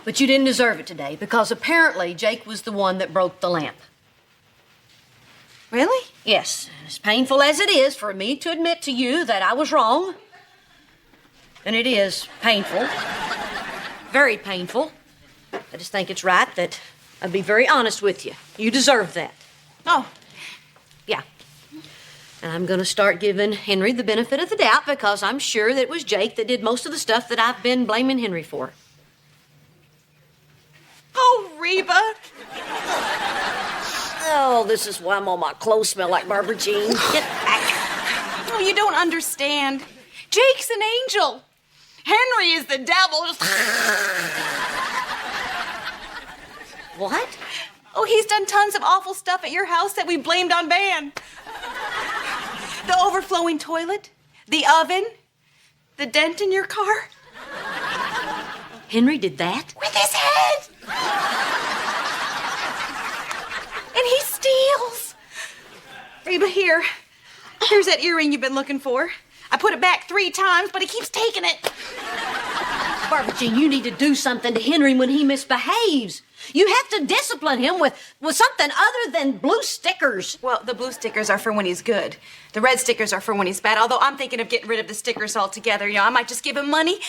But you didn't deserve it today because apparently Jake was the one that broke the lamp. Really? Yes. As painful as it is for me to admit to you that I was wrong, and it is painful, very painful, I just think it's right that I'd be very honest with you. You deserve that. Oh. Yeah. And I'm going to start giving Henry the benefit of the doubt because I'm sure that it was Jake that did most of the stuff that I've been blaming Henry for. Oh, Reba. Oh, this is why all my clothes smell like Barbara Jean. Get back. Oh, you don't understand. Jake's an angel. Henry is the devil. What? Oh, he's done tons of awful stuff at your house that we blamed on Van. The overflowing toilet, the oven, the dent in your car. Henry did that? With his head. And he steals. Reba, here's that earring you've been looking for. I put it back 3 times, but he keeps taking it. Barbara Jean, you need to do something to Henry when he misbehaves. You have to discipline him with something other than blue stickers. Well, the blue stickers are for when he's good. The red stickers are for when he's bad, although I'm thinking of getting rid of the stickers altogether. You know, I might just give him money.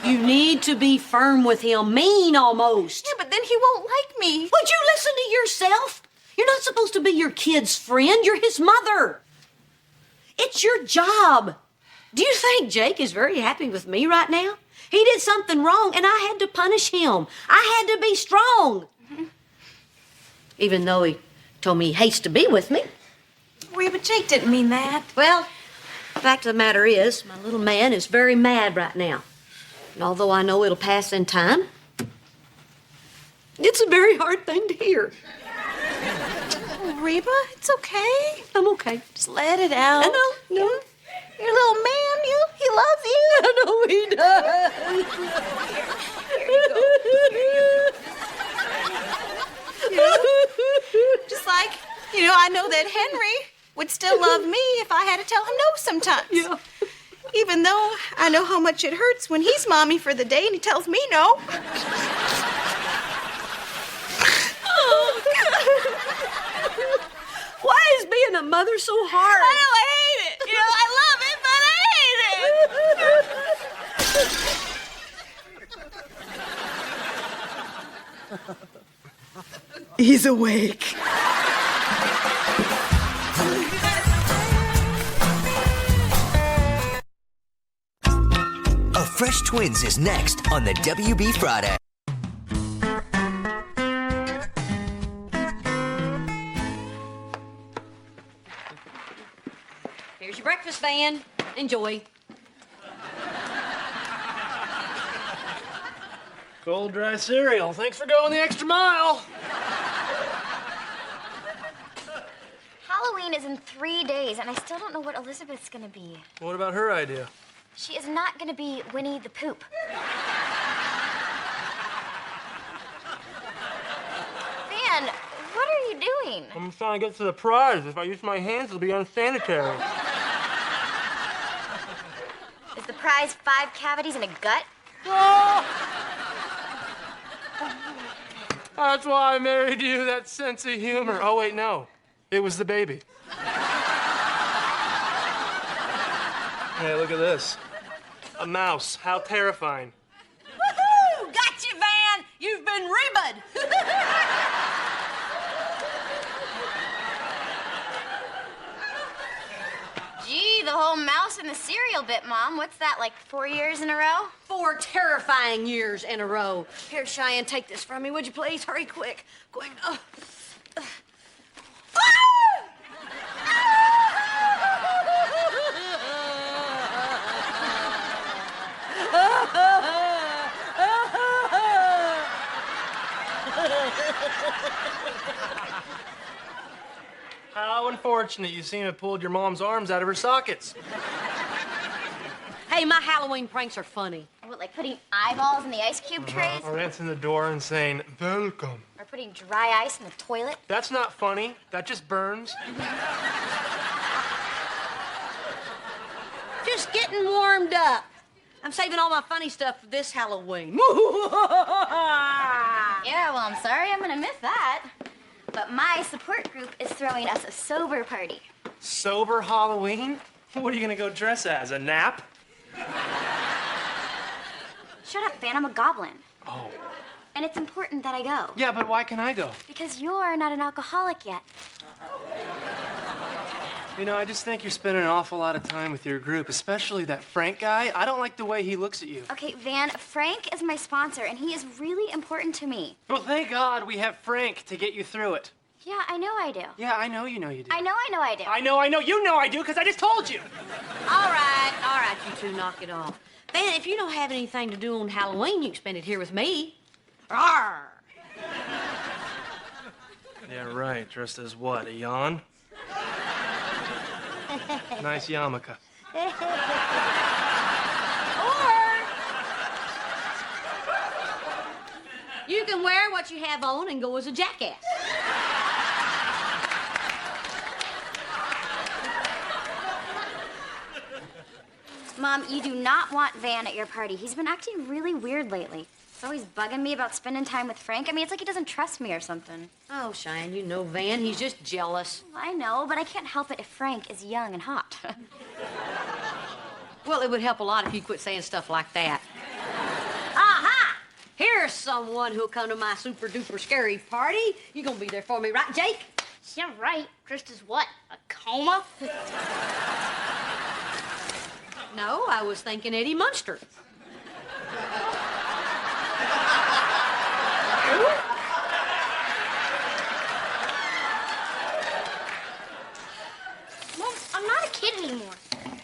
You need to be firm with him, mean almost. Yeah, but then he won't like me. Would you listen to yourself? You're not supposed to be your kid's friend. You're his mother. It's your job. Do you think Jake is very happy with me right now? He did something wrong, and I had to punish him. I had to be strong. Even though he told me he hates to be with me. Reba, Jake didn't mean that. Well, the fact of the matter is, my little man is very mad right now. And although I know it'll pass in time, it's a very hard thing to hear. Oh, Reba, it's okay. I'm okay. Just let it out. I know. No. Your little man, he loves you. I know he does. Just like, I know that Henry would still love me if I had to tell him no sometimes. Yeah. Even though I know how much it hurts when he's mommy for the day and he tells me no. Why is being a mother so hard? I know, I hate it. I love it, but I hate it. He's awake. A Fresh Twins is next on the WB Friday. Here's your breakfast, Van. Enjoy. Cold, dry cereal. Thanks for going the extra mile. Halloween is in 3 days, and I still don't know what Elizabeth's gonna be. What about her idea? She is not gonna be Winnie the Poop. Van, what are you doing? I'm trying to get to the prize. If I use my hands, it'll be unsanitary. Is the prize 5 cavities and a gut? That's why I married you, that sense of humor. Oh, wait, no. It was the baby. Hey, look at this. A mouse. How terrifying. Woohoo! Gotcha, Van! You've been Reba'd! Gee, the whole mouse in the cereal bit, Mom. What's that, like 4 years in a row? 4 terrifying years in a row. Here, Cheyenne, take this from me, would you please? Hurry, quick. Quick. How unfortunate. You seem to have pulled your mom's arms out of her sockets. Hey, my Halloween pranks are funny. What, like putting eyeballs in the ice cube trays? Or answering the door and saying, welcome. Or putting dry ice in the toilet? That's not funny. That just burns. Just getting warmed up. I'm saving all my funny stuff for this Halloween. Yeah, well, I'm sorry I'm gonna miss that. But my support group is throwing us a sober party. Sober Halloween? What are you gonna go dress as? A nap? Shut up, Van, I'm a goblin. Oh. And it's important that I go. Yeah, but why can I go? Because you're not an alcoholic yet. You know, I just think you're spending an awful lot of time with your group, especially that Frank guy. I don't like the way he looks at you. Okay, Van, Frank is my sponsor, and he is really important to me. Well, thank God we have Frank to get you through it. Yeah, I know I do. Yeah, I know you do. I know I do. I know, you know I do, because I just told you. All right, you two knock it off. Van, if you don't have anything to do on Halloween, you can spend it here with me. Rawr! Yeah, right. Dressed as what, a yawn? Nice yarmulke. Or you can wear what you have on and go as a jackass. Mom, you do not want Van at your party. He's been acting really weird lately. He's always bugging me about spending time with Frank. I mean, it's like he doesn't trust me or something. Oh, Cheyenne, you know Van. He's just jealous. I know, but I can't help it if Frank is young and hot. Well, it would help a lot if you quit saying stuff like that. Aha! Here's someone who'll come to my super-duper scary party. You gonna be there for me, right, Jake? Yeah, right. Dressed as what? A coma? No, I was thinking Eddie Munster. Mom, I'm not a kid anymore.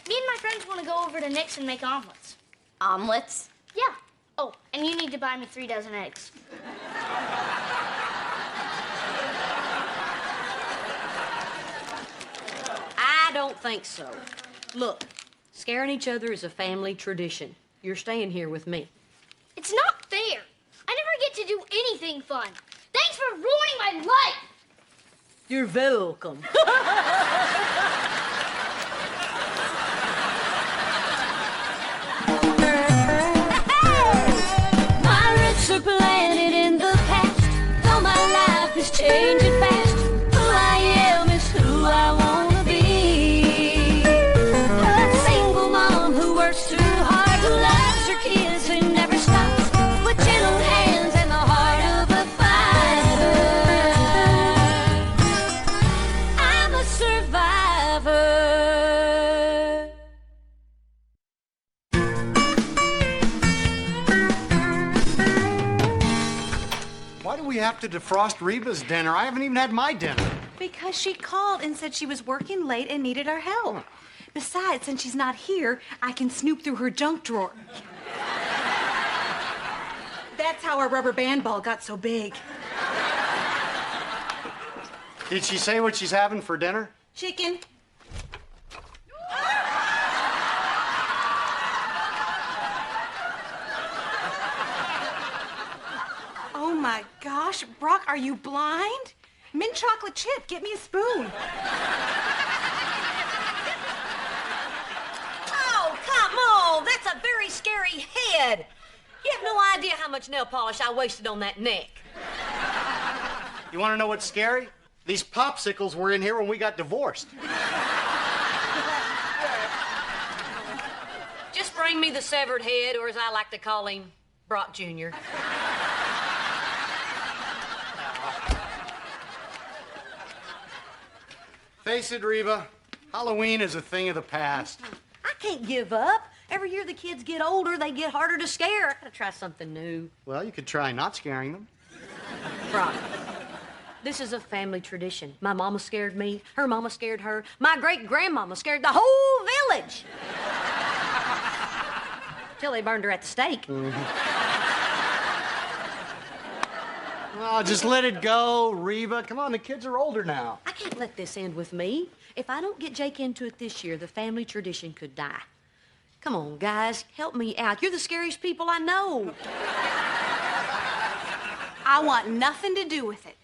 Me and my friends want to go over to Nick's and make omelets. Omelets? Yeah. Oh, and you need to buy me 3 dozen eggs. I don't think so. Look, scaring each other is a family tradition. You're staying here with me. It's not fair. I never get to do anything fun. Thanks for ruining my life. You're welcome. My roots are planted in the past, though my life is changing fast. Who I am is who I wanna be. A single mom who works too hard, who loves her kids and never stops, with gentle hands and the heart of a have to defrost Reba's dinner? I haven't even had my dinner. Because she called and said she was working late and needed our help. Besides, since she's not here, I can snoop through her junk drawer. That's how our rubber band ball got so big. Did she say what she's having for dinner? Chicken. Oh my gosh, Brock, are you blind? Mint chocolate chip, get me a spoon. Oh, come on! That's a very scary head. You have no idea how much nail polish I wasted on that neck. You want to know what's scary? These popsicles were in here when we got divorced. Just bring me the severed head, or as I like to call him, Brock Jr. Face it, Reba. Halloween is a thing of the past. I can't give up. Every year the kids get older, they get harder to scare. I gotta try something new. Well, you could try not scaring them. Brock, this is a family tradition. My mama scared me, her mama scared her, my great-grandmama scared the whole village. Till they burned her at the stake. Oh, just let it go, Reba. Come on, the kids are older now. I can't let this end with me. If I don't get Jake into it this year, the family tradition could die. Come on, guys, help me out. You're the scariest people I know. I want nothing to do with it.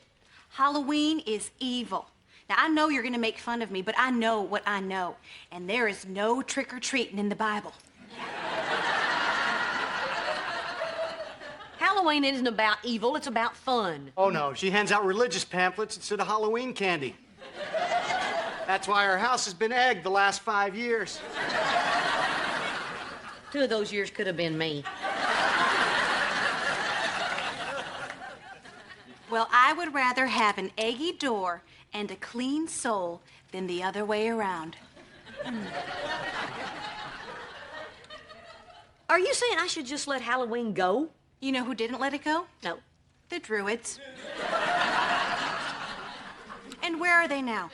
Halloween is evil. Now, I know you're going to make fun of me, but I know what I know. And there is no trick-or-treating in the Bible. Halloween isn't about evil, it's about fun. Oh, no. She hands out religious pamphlets instead of Halloween candy. That's why our house has been egged the last 5 years. 2 of those years could have been me. Well, I would rather have an eggy door and a clean soul than the other way around. Are you saying I should just let Halloween go? You know who didn't let it go? No. The Druids. And where are they now?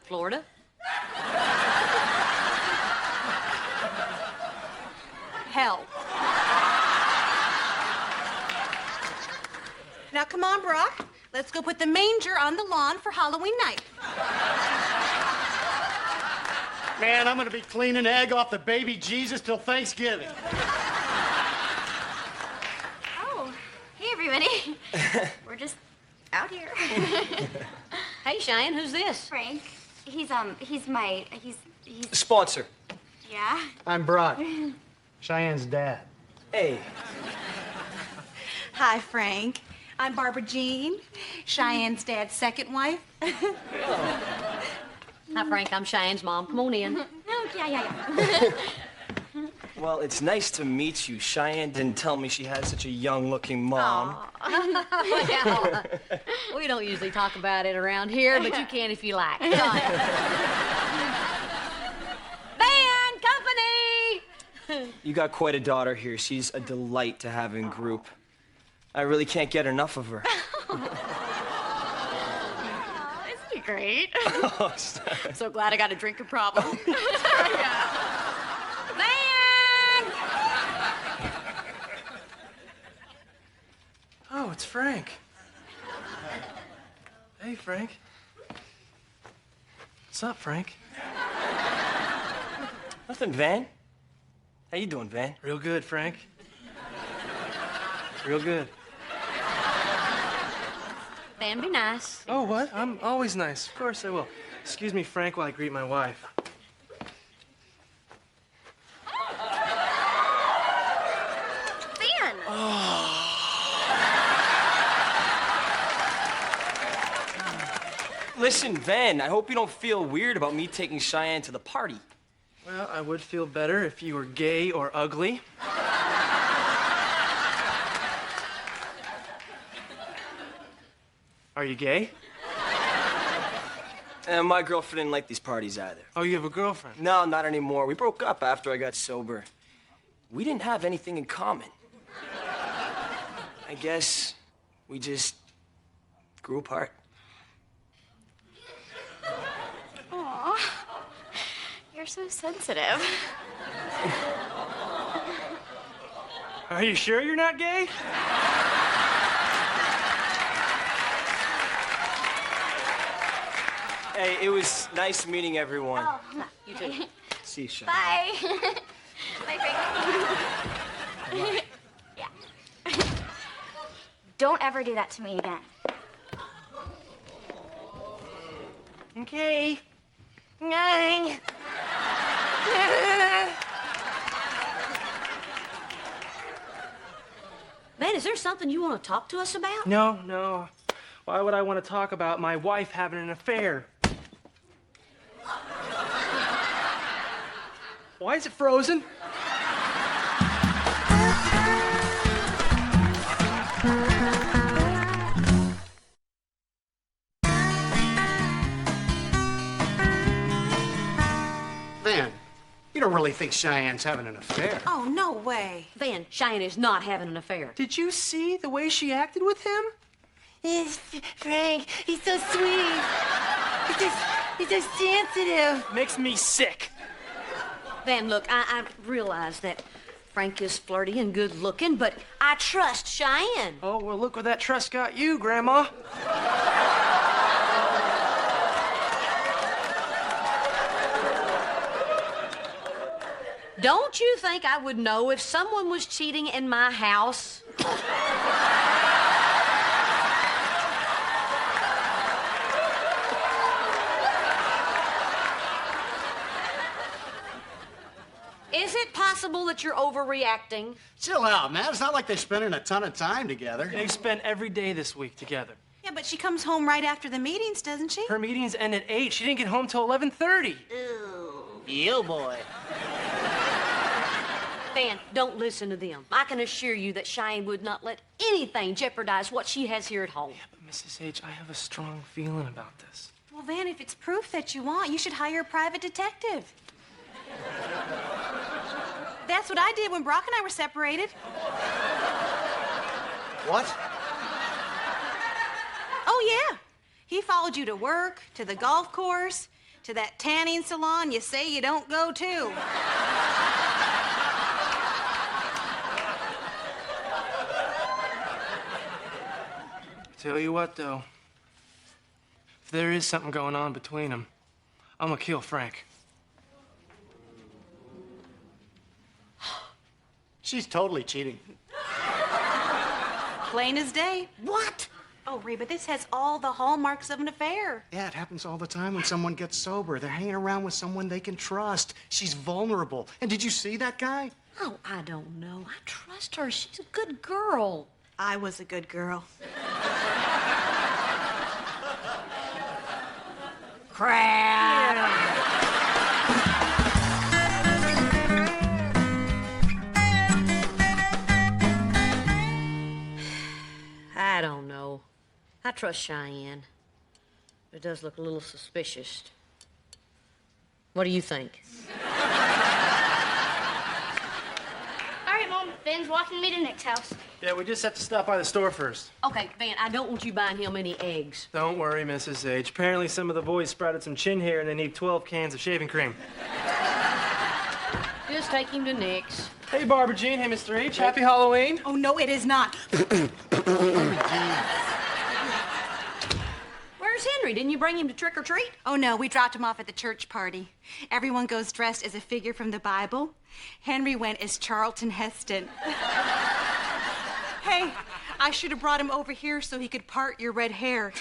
Florida? Hell. Now, come on, Brock. Let's go put the manger on the lawn for Halloween night. Man, I'm going to be cleaning egg off the baby Jesus till Thanksgiving. Oh, hey, everybody. We're just out here. Hey, Cheyenne, who's this? Frank, he's Sponsor. yeah. I'm Brock, Cheyenne's dad. Hey. Hi, Frank. I'm Barbara Jean, Cheyenne's dad's second wife. Hi, Frank, I'm Cheyenne's mom. Come on in. Oh, yeah. Well, it's nice to meet you. Cheyenne didn't tell me she had such a young-looking mom. Well, we don't usually talk about it around here, but you can if you like. Come on. Band company! You got quite a daughter here. She's a delight to have in group. I really can't get enough of her. Isn't he great? Oh, sorry. I'm so glad I got a drinking problem. Oh, it's Frank. Hey, Frank. What's up, Frank? Nothing, Van. How you doing, Van? Real good, Frank. Real good. Van, be nice. Oh, what? I'm always nice. Of course I will. Excuse me, Frank, while I greet my wife. Van! Listen, Van, I hope you don't feel weird about me taking Cheyenne to the party. Well, I would feel better if you were gay or ugly. Are you gay? And my girlfriend didn't like these parties either. Oh, you have a girlfriend? No, not anymore. We broke up after I got sober. We didn't have anything in common. I guess we just grew apart. Aw, you're so sensitive. Are you sure you're not gay? Hey, it was nice meeting everyone. Oh, no. You too. See you, Sean. Bye. Bye, Frank. Yeah. Don't ever do that to me again. Okay. Man, is there something you want to talk to us about? No. Why would I want to talk about my wife having an affair? Why is it frozen? Van, you don't really think Cheyenne's having an affair? Oh, no way. Van, Cheyenne is not having an affair. Did you see the way she acted with him? Yes, Frank, he's so sweet. He's so sensitive. Makes me sick. Van, look, I realize that Frank is flirty and good looking, but I trust Cheyenne. Oh, well, look where that trust got you, Grandma. Don't you think I would know if someone was cheating in my house? Is it possible that you're overreacting? Chill out, man. It's not like they're spending a ton of time together. They've spent every day this week together. Yeah, but she comes home right after the meetings, doesn't she? Her meetings end at 8. She didn't get home till 11:30. You boy. Van, don't listen to them. I can assure you that Cheyenne would not let anything jeopardize what she has here at home. But Mrs. H, I have a strong feeling about this. Well, Van, if it's proof that you want, you should hire a private detective. That's what I did when Brock and I were separated. What? Oh, yeah. He followed you to work, to the golf course, to that tanning salon you say you don't go to. Tell you what, though. If there is something going on between them, I'm gonna kill Frank. She's totally cheating. Plain as day. What? Oh, Reba, this has all the hallmarks of an affair. Yeah, it happens all the time when someone gets sober. They're hanging around with someone they can trust. She's vulnerable. And did you see that guy? Oh, I don't know. I trust her. She's a good girl. I was a good girl. Crap. I don't know. I trust Cheyenne. It does look a little suspicious. What do you think? All right, Mom. Ben's walking me to Nick's house. Yeah, we just have to stop by the store first. Okay, Van, I don't want you buying him any eggs. Don't worry, Mrs. H. Apparently some of the boys sprouted some chin hair and they need 12 cans of shaving cream. Just take him to Nick's. Hey, Barbara Jean. Hey, Mr. H. Happy Halloween. Oh, no, it is not. Where's Henry? Didn't you bring him to trick or treat? Oh, no, we dropped him off at the church party. Everyone goes dressed as a figure from the Bible. Henry went as Charlton Heston. Hey, I should have brought him over here so he could part your red hair.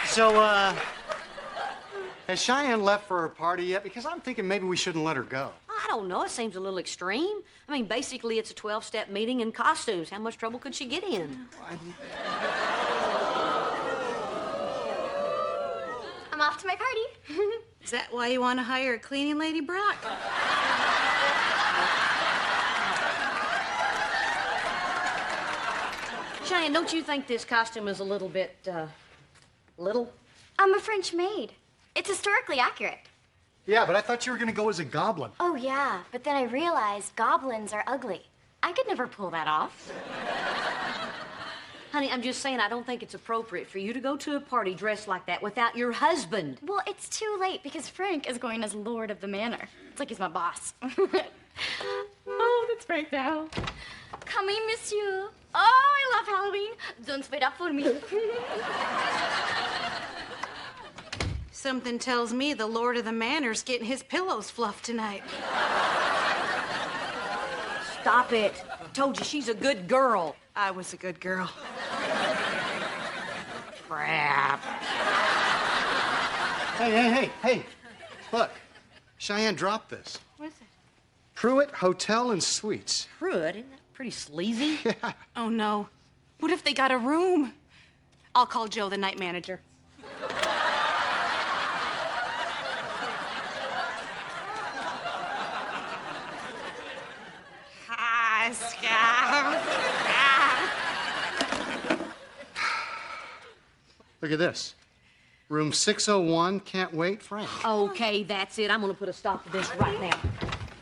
So, has Cheyenne left for her party yet? Because I'm thinking maybe we shouldn't let her go. I don't know. It seems a little extreme. I mean, basically, it's a 12-step meeting in costumes. How much trouble could she get in? I'm off to my party. Is that why you want to hire a cleaning lady, Brock? Cheyenne, don't you think this costume is a little bit, little? I'm a French maid. It's historically accurate. Yeah, but I thought you were going to go as a goblin. Oh, yeah, but then I realized goblins are ugly. I could never pull that off. Honey, I'm just saying I don't think it's appropriate for you to go to a party dressed like that without your husband. Well, it's too late because Frank is going as Lord of the Manor. It's like he's my boss. Oh, that's Frank now. Coming, monsieur. Oh, I love Halloween. Don't wait up for me. Something tells me the Lord of the Manor's getting his pillows fluffed tonight. Stop it. I told you she's a good girl. I was a good girl. Crap. Hey. Look, Cheyenne dropped this. What is it? Pruitt Hotel and Suites. Pruitt, isn't that pretty sleazy? Yeah. Oh, no. What if they got a room? I'll call Joe, the night manager. Hi, Scout. Look at this. Room 601, can't wait, Frank. Okay, that's it. I'm gonna put a stop to this right now.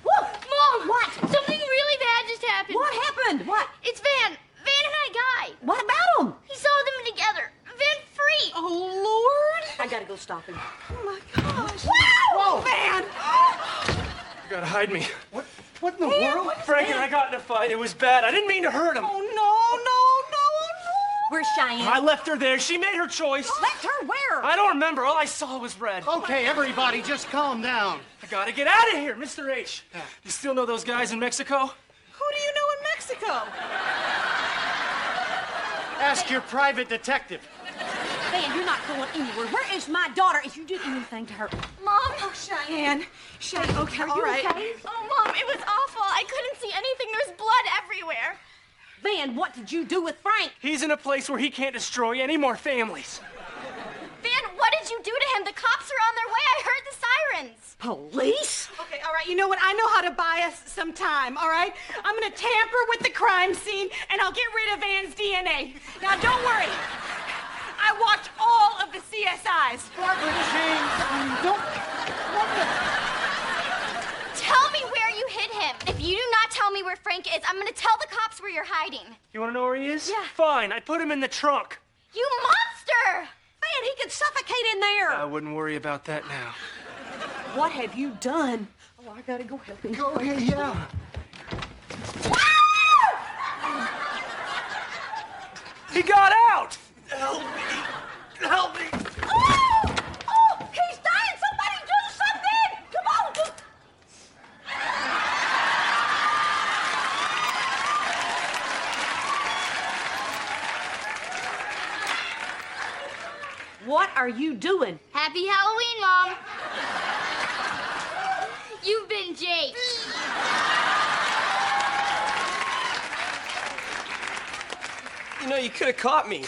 Mom! What? Something really bad just happened. What happened? What? It's Van. Van and that guy. What about him? He saw them together. Van free. Oh, Lord. I gotta go stop him. Oh, my gosh. Whoa! Van! You gotta hide me. What in the world? Frank and I got in a fight. It was bad. I didn't mean to hurt him. Oh, no. Where's Cheyenne? I left her there. She made her choice. Left her where? I don't remember. All I saw was red. Okay, everybody, just calm down. I gotta get out of here, Mr. H. You still know those guys in Mexico? Who do you know in Mexico? Ask your private detective. Van, you're not going anywhere. Where is my daughter if you did anything to her? Mom. Oh, Cheyenne. Okay, Are all you right. okay? Oh, Mom, it was awful. I couldn't see anything. There was blood everywhere. Van, what did you do with Frank? He's in a place where he can't destroy any more families. Van, what did you do to him? The cops are on their way. I heard the sirens. Police? Okay, all right, you know what? I know how to buy us some time, all right? I'm gonna tamper with the crime scene, and I'll get rid of Van's DNA. Now, don't worry. I watch all of the CSIs. Barbara Jean, don't... Tell me where you hid him. If you do not tell me where Frank is, I'm gonna tell the cops where you're hiding. You wanna know where he is? Yeah. Fine, I put him in the trunk. You monster! Man, he could suffocate in there. I wouldn't worry about that now. What have you done? Oh, I gotta go help him. Go ahead, yeah. He got out! Help me! Help me! Oh, he's dying! Somebody do something! Come on! What are you doing? Happy Halloween, Mom. You've been Jake. You know, you could have caught me.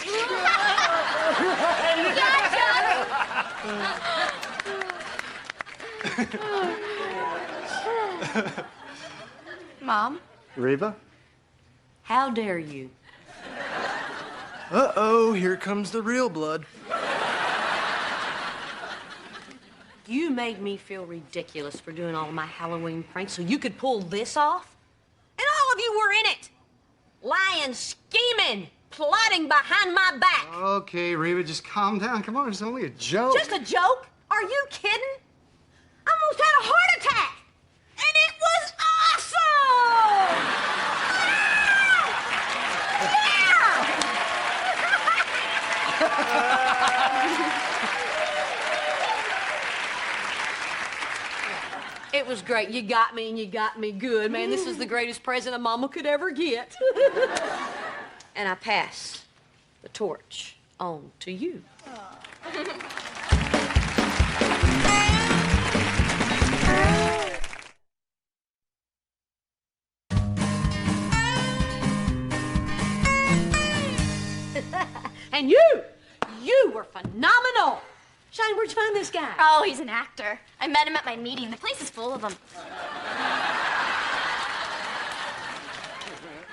Mom? Reba? How dare you? Uh-oh, here comes the real blood. You made me feel ridiculous for doing all of my Halloween pranks so you could pull this off? And all of you were in it! Lying, scheming, plotting behind my back. Okay, Reba, just calm down. Come on, it's only a joke. Just a joke? Are you kidding? I almost had a heart attack! And it was awesome! It was great. You got me and you got me good, man. This is the greatest present a mama could ever get. And I pass the torch on to you. And you were phenomenal. Shane, where'd you find this guy? Oh, he's an actor. I met him at my meeting. The place is full of them.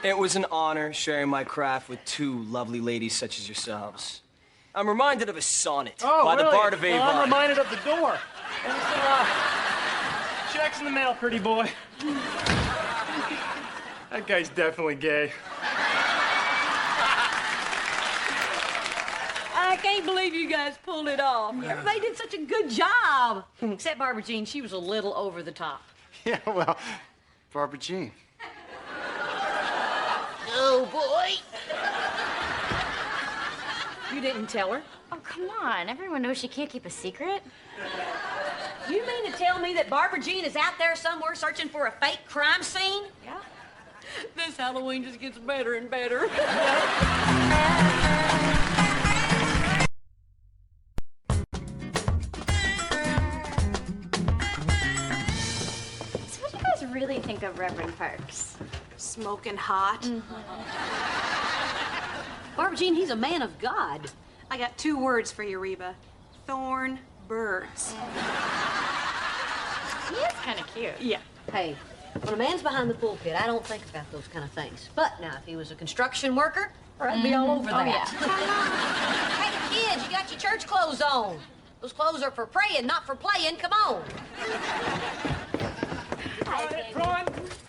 It was an honor sharing my craft with two lovely ladies such as yourselves. I'm reminded of a sonnet by the Bard of Avon. Well, I'm reminded of the door. And some, checks in the mail, pretty boy. That guy's definitely gay. I can't believe you guys pulled it off. Everybody did such a good job. Except Barbara Jean, she was a little over the top. Yeah, well, Barbara Jean. Oh, boy. You didn't tell her? Oh, come on. Everyone knows she can't keep a secret. You mean to tell me that Barbara Jean is out there somewhere searching for a fake crime scene? Yeah. This Halloween just gets better and better. So what do you guys really think of Reverend Parks? Smoking hot. Barbara Jean, he's a man of God. I got 2 words for you, Reba. Thorn birds. He is kind of cute. Yeah. Hey, when a man's behind the pulpit, I don't think about those kind of things. But now, if he was a construction worker, I'd be all over that. Hey, kids, you got your church clothes on. Those clothes are for praying, not for playing. Come on. Run!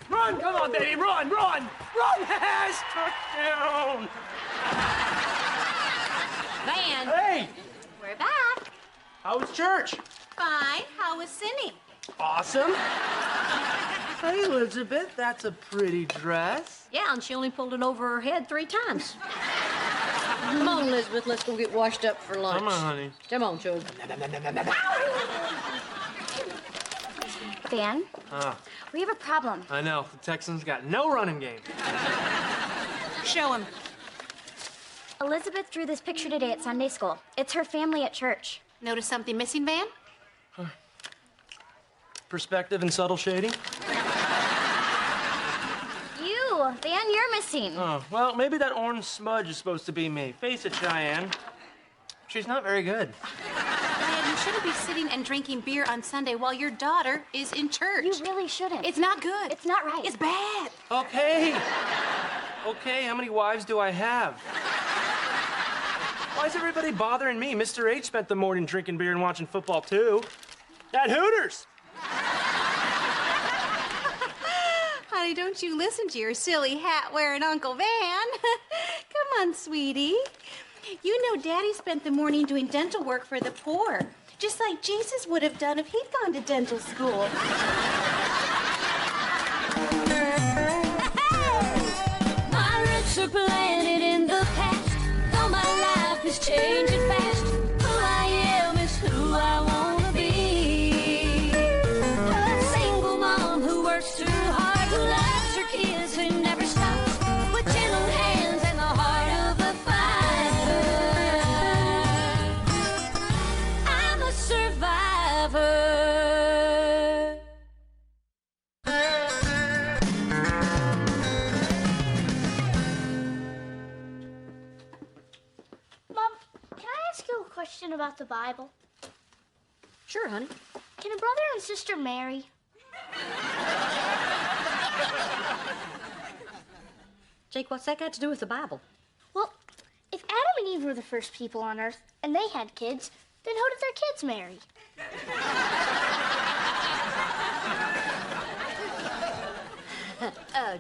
Run! Come on, baby! Run! Run! Run! Yes! Touchdown! Van. Hey! We're back. How was church? Fine. How was Cindy? Awesome. Hey, Elizabeth, that's a pretty dress. Yeah, and she only pulled it over her head 3 times. Come on, Elizabeth, let's go get washed up for lunch. Come on, honey. Come on, Joe. Van, Ah, we have a problem. I know. The Texans got no running game. Show him. Elizabeth drew this picture today at Sunday school. It's her family at church. Notice something missing, Van? Perspective and subtle shading. You, Van, you're missing. Oh, well, maybe that orange smudge is supposed to be me. Face it, Cheyenne. She's not very good. Van, you shouldn't be sitting and drinking beer on Sunday while your daughter is in church. You really shouldn't. It's not good. It's not right. It's bad. Okay. Okay, how many wives do I have? Why is everybody bothering me? Mr. H spent the morning drinking beer and watching football, too. At Hooters. Honey, don't you listen to your silly hat-wearing Uncle Van. Come on, sweetie. You know Daddy spent the morning doing dental work for the poor, just like Jesus would have done if he'd gone to dental school. My roots are planted in the past, though my life is changing fast. Who I am is who I wanna be. A single mom who works too hard, who loves her kids, who never stops, with gentle hands and the heart of a fighter. I'm a survivor. Mom, can I ask you a question about the Bible? Sure, honey. Can a brother and sister marry? Jake, what's that got to do with the Bible? Well, if Adam and Eve were the first people on Earth and they had kids, then who did their kids marry?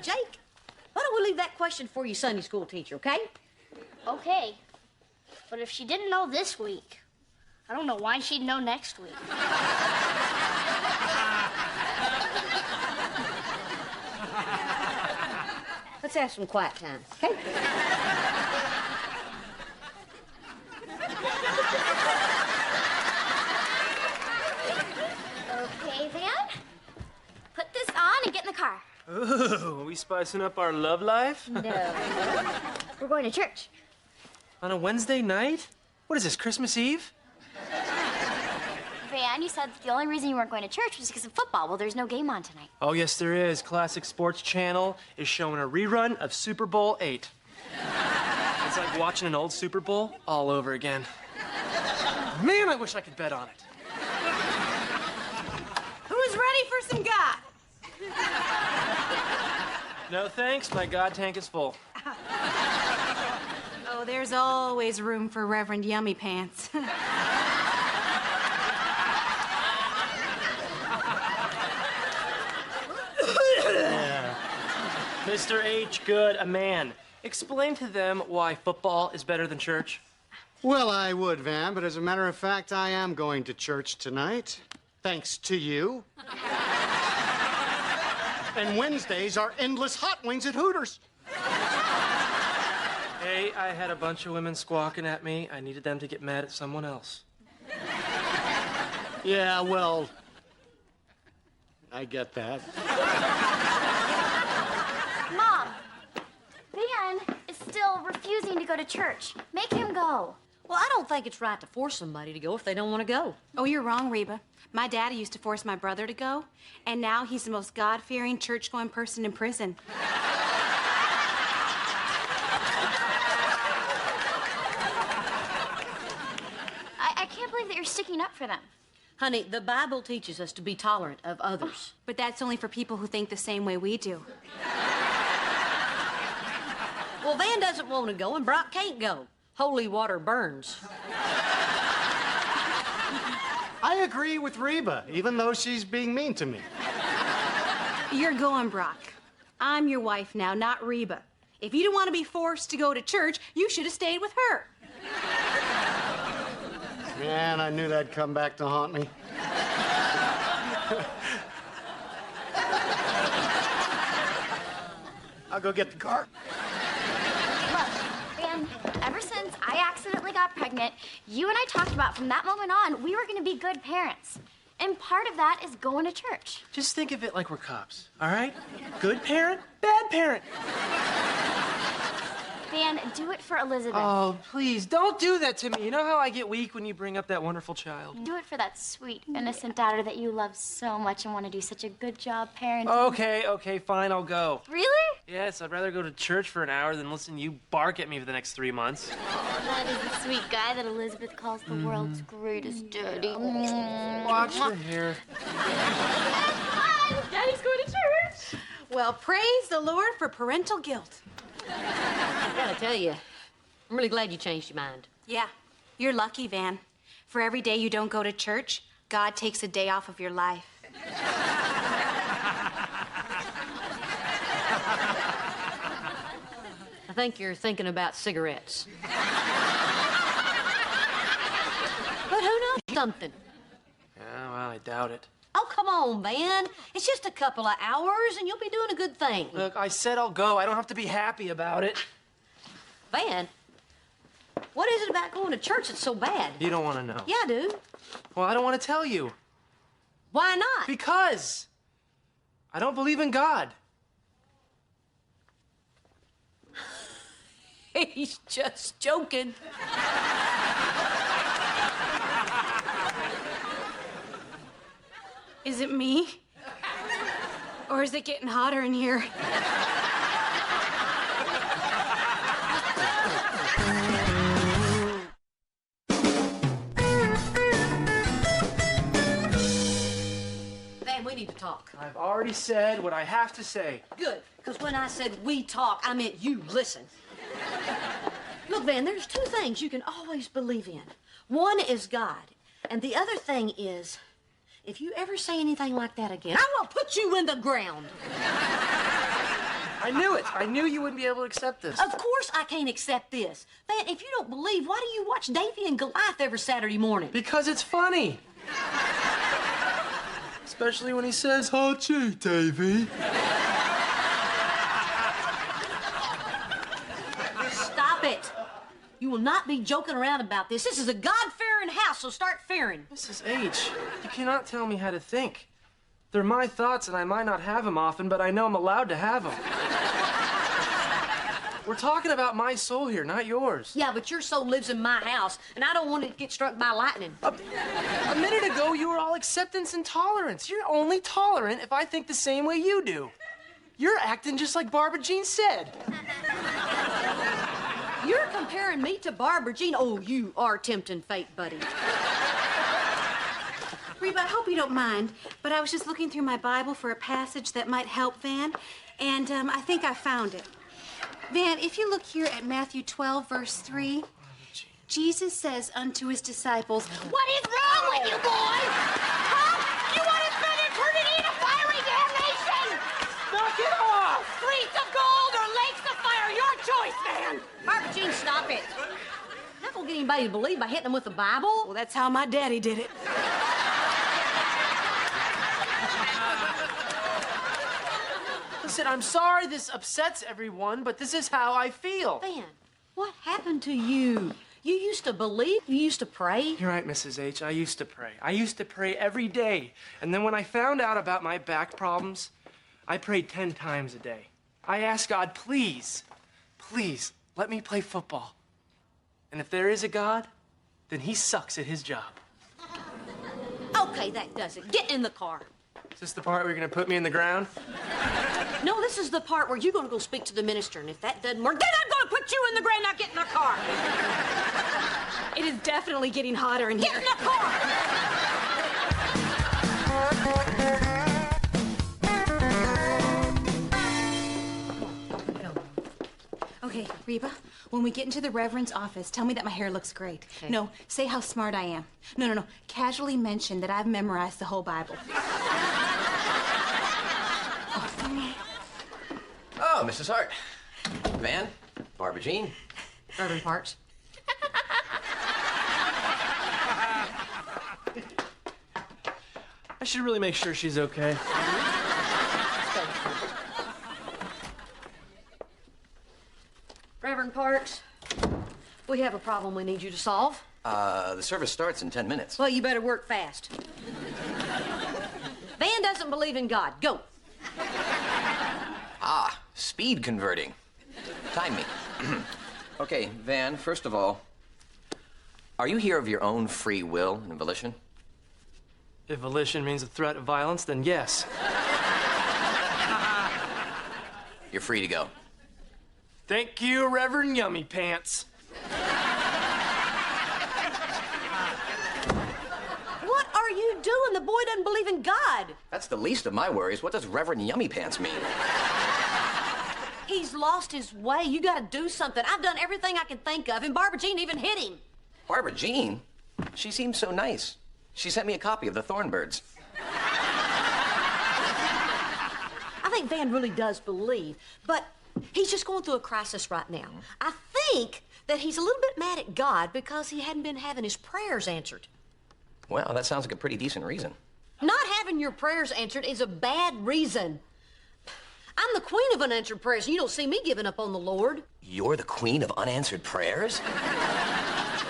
Jake, why don't we leave that question for your Sunday school teacher, okay? Okay. But if she didn't know this week, I don't know why she'd know next week. Let's have some quiet time, okay? Okay, Van. Put this on and get in the car. Ooh, are we spicing up our love life? No. We're going to church. On a Wednesday night? What is this, Christmas Eve? Van, you said that the only reason you weren't going to church was because of football. Well, there's no game on tonight. Oh, yes, there is. Classic Sports Channel is showing a rerun of Super Bowl VIII. It's like watching an old Super Bowl all over again. Man, I wish I could bet on it. Who's ready for some God? No thanks, my God tank is full. Oh, there's always room for Reverend Yummy Pants. Mr. H. Good, a man. Explain to them why football is better than church. Well, I would, Van, but as a matter of fact, I am going to church tonight. Thanks to you. And Wednesdays are endless hot wings at Hooters. Hey, I had a bunch of women squawking at me. I needed them to get mad at someone else. Yeah, well, I get that. Mom, Van is still refusing to go to church. Make him go. Well, I don't think it's right to force somebody to go if they don't want to go. Oh, you're wrong, Reba. My daddy used to force my brother to go, and now he's the most God-fearing, church-going person in prison. I can't believe that you're sticking up for them. Honey, the Bible teaches us to be tolerant of others. But that's only for people who think the same way we do. Well, Van doesn't want to go, and Brock can't go. Holy water burns. I agree with Reba, even though she's being mean to me. You're going, Brock. I'm your wife now, not Reba. If you don't want to be forced to go to church, you should have stayed with her. Man, I knew that'd come back to haunt me. I'll go get the car. Look, Van, ever since I accidentally got pregnant, you and I talked about from that moment on, we were going to be good parents. And part of that is going to church. Just think of it like we're cops, all right? Good parent, bad parent. Van, do it for Elizabeth. Oh, please, don't do that to me. You know how I get weak when you bring up that wonderful child? Do it for that sweet, innocent daughter that you love so much and want to do such a good job parenting. Okay, fine, I'll go. Really? Yes, I'd rather go to church for an hour than listen to you bark at me for the next 3 months. That is the sweet guy that Elizabeth calls the world's greatest daddy. Watch your hair. Daddy's going to church. Well, praise the Lord for parental guilt. I gotta tell you, I'm really glad you changed your mind. Yeah, you're lucky, Van. For every day you don't go to church, God takes a day off of your life. I think you're thinking about cigarettes. But who knows something? Yeah, well, I doubt it. Oh, come on, Van. It's just a couple of hours and you'll be doing a good thing. Look, I said I'll go. I don't have to be happy about it. Van, what is it about going to church that's so bad? You don't want to know. Yeah, I do. Well, I don't want to tell you. Why not? Because I don't believe in God. He's just joking. Is it me? Or is it getting hotter in here? Van, we need to talk. I've already said what I have to say. Good, because when I said we talk, I meant you listen. Look, Van, there's two things you can always believe in. One is God, and the other thing is, if you ever say anything like that again, I will put you in the ground. I knew it. I knew you wouldn't be able to accept this. Of course I can't accept this. Van, if you don't believe, why do you watch Davy and Goliath every Saturday morning? Because it's funny. Especially when he says, "Oh, gee, Davy." Stop it. You will not be joking around about this. This is a God-fearing house, so start fearing. Mrs. H, you cannot tell me how to think. They're my thoughts, and I might not have them often, but I know I'm allowed to have them. We're talking about my soul here, not yours. Yeah, but your soul lives in my house, and I don't want it to get struck by lightning. A minute ago, you were all acceptance and tolerance. You're only tolerant if I think the same way you do. You're acting just like Barbara Jean said. You're comparing me to Barbara Jean. Oh, you are tempting fate, buddy. Reba, I hope you don't mind, but I was just looking through my Bible for a passage that might help Van, and I think I found it. Van, if you look here at Matthew 12, verse 3, Jesus says unto his disciples, What is wrong with you boys? Huh? You want to spend eternity in a fiery damnation? Knock it off! Streets of gold or lakes of fire, your choice, man! Barbara Jean, stop it. Not gonna get anybody to believe by hitting them with the Bible. Well, that's how my daddy did it. Listen, I'm sorry this upsets everyone, but this is how I feel. Van, what happened to you? You used to believe? You used to pray? You're right, Mrs. H. I used to pray. I used to pray every day. And then when I found out about my back problems, I prayed 10 times a day. I asked God, please, please, let me play football. And if there is a God, then he sucks at his job. Okay, that does it. Get in the car. Is this the part where you're gonna put me in the ground? No, this is the part where you're gonna go speak to the minister, and if that doesn't work, then I'm gonna put you in the ground. Now get in the car. It is definitely getting hotter in here. Get in the car. Okay, Reba, when we get into the Reverend's office, tell me that my hair looks great. Okay. No, say how smart I am. No. Casually mention that I've memorized the whole Bible. Oh, Mrs. Hart. Van, Barbara Jean. Reverend Parks. I should really make sure she's okay. Reverend Parks, we have a problem we need you to solve. The service starts in 10 minutes. Well, you better work fast. Van doesn't believe in God. Go. Ah, speed converting. Time me. Okay, Van, first of all, are you here of your own free will and volition? If volition means a threat of violence, then yes. You're free to go. Thank you, Reverend Yummy Pants. What are you doing? The boy doesn't believe in God. That's the least of my worries. What does Reverend Yummy Pants mean? He's lost his way. You gotta do something. I've done everything I can think of, and Barbara Jean even hit him. Barbara Jean? She seems so nice. She sent me a copy of The Thornbirds. I think Van really does believe, but he's just going through a crisis right now. I think that he's a little bit mad at God because he hadn't been having his prayers answered. Well, that sounds like a pretty decent reason. Not having your prayers answered is a bad reason. I'm the queen of unanswered prayers, and you don't see me giving up on the Lord. You're the queen of unanswered prayers?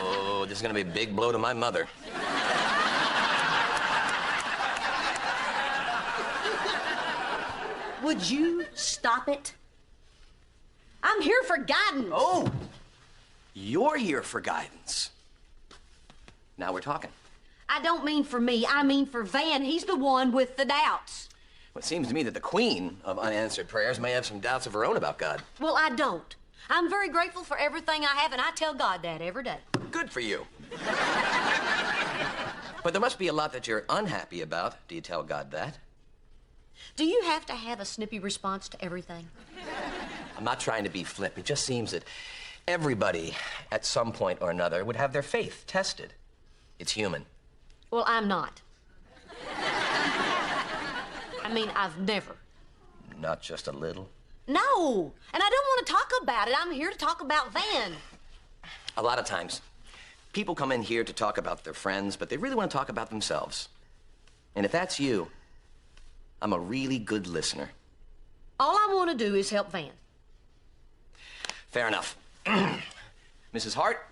Oh, this is gonna be a big blow to my mother. Would you stop it? I'm here for guidance. Oh, you're here for guidance. Now we're talking. I don't mean for me, I mean for Van. He's the one with the doubts. Well, it seems to me that the queen of unanswered prayers may have some doubts of her own about God. Well, I don't. I'm very grateful for everything I have, and I tell God that every day. Good for you. But there must be a lot that you're unhappy about. Do you tell God that? Do you have to have a snippy response to everything? I'm not trying to be flip. It just seems that everybody, at some point or another, would have their faith tested. It's human. Well, I'm not. I mean, I've never. Not just a little. No, and I don't want to talk about it. I'm here to talk about Van. A lot of times, people come in here to talk about their friends, but they really want to talk about themselves. And if that's you, I'm a really good listener. All I want to do is help Van. Fair enough. Mrs. Hart,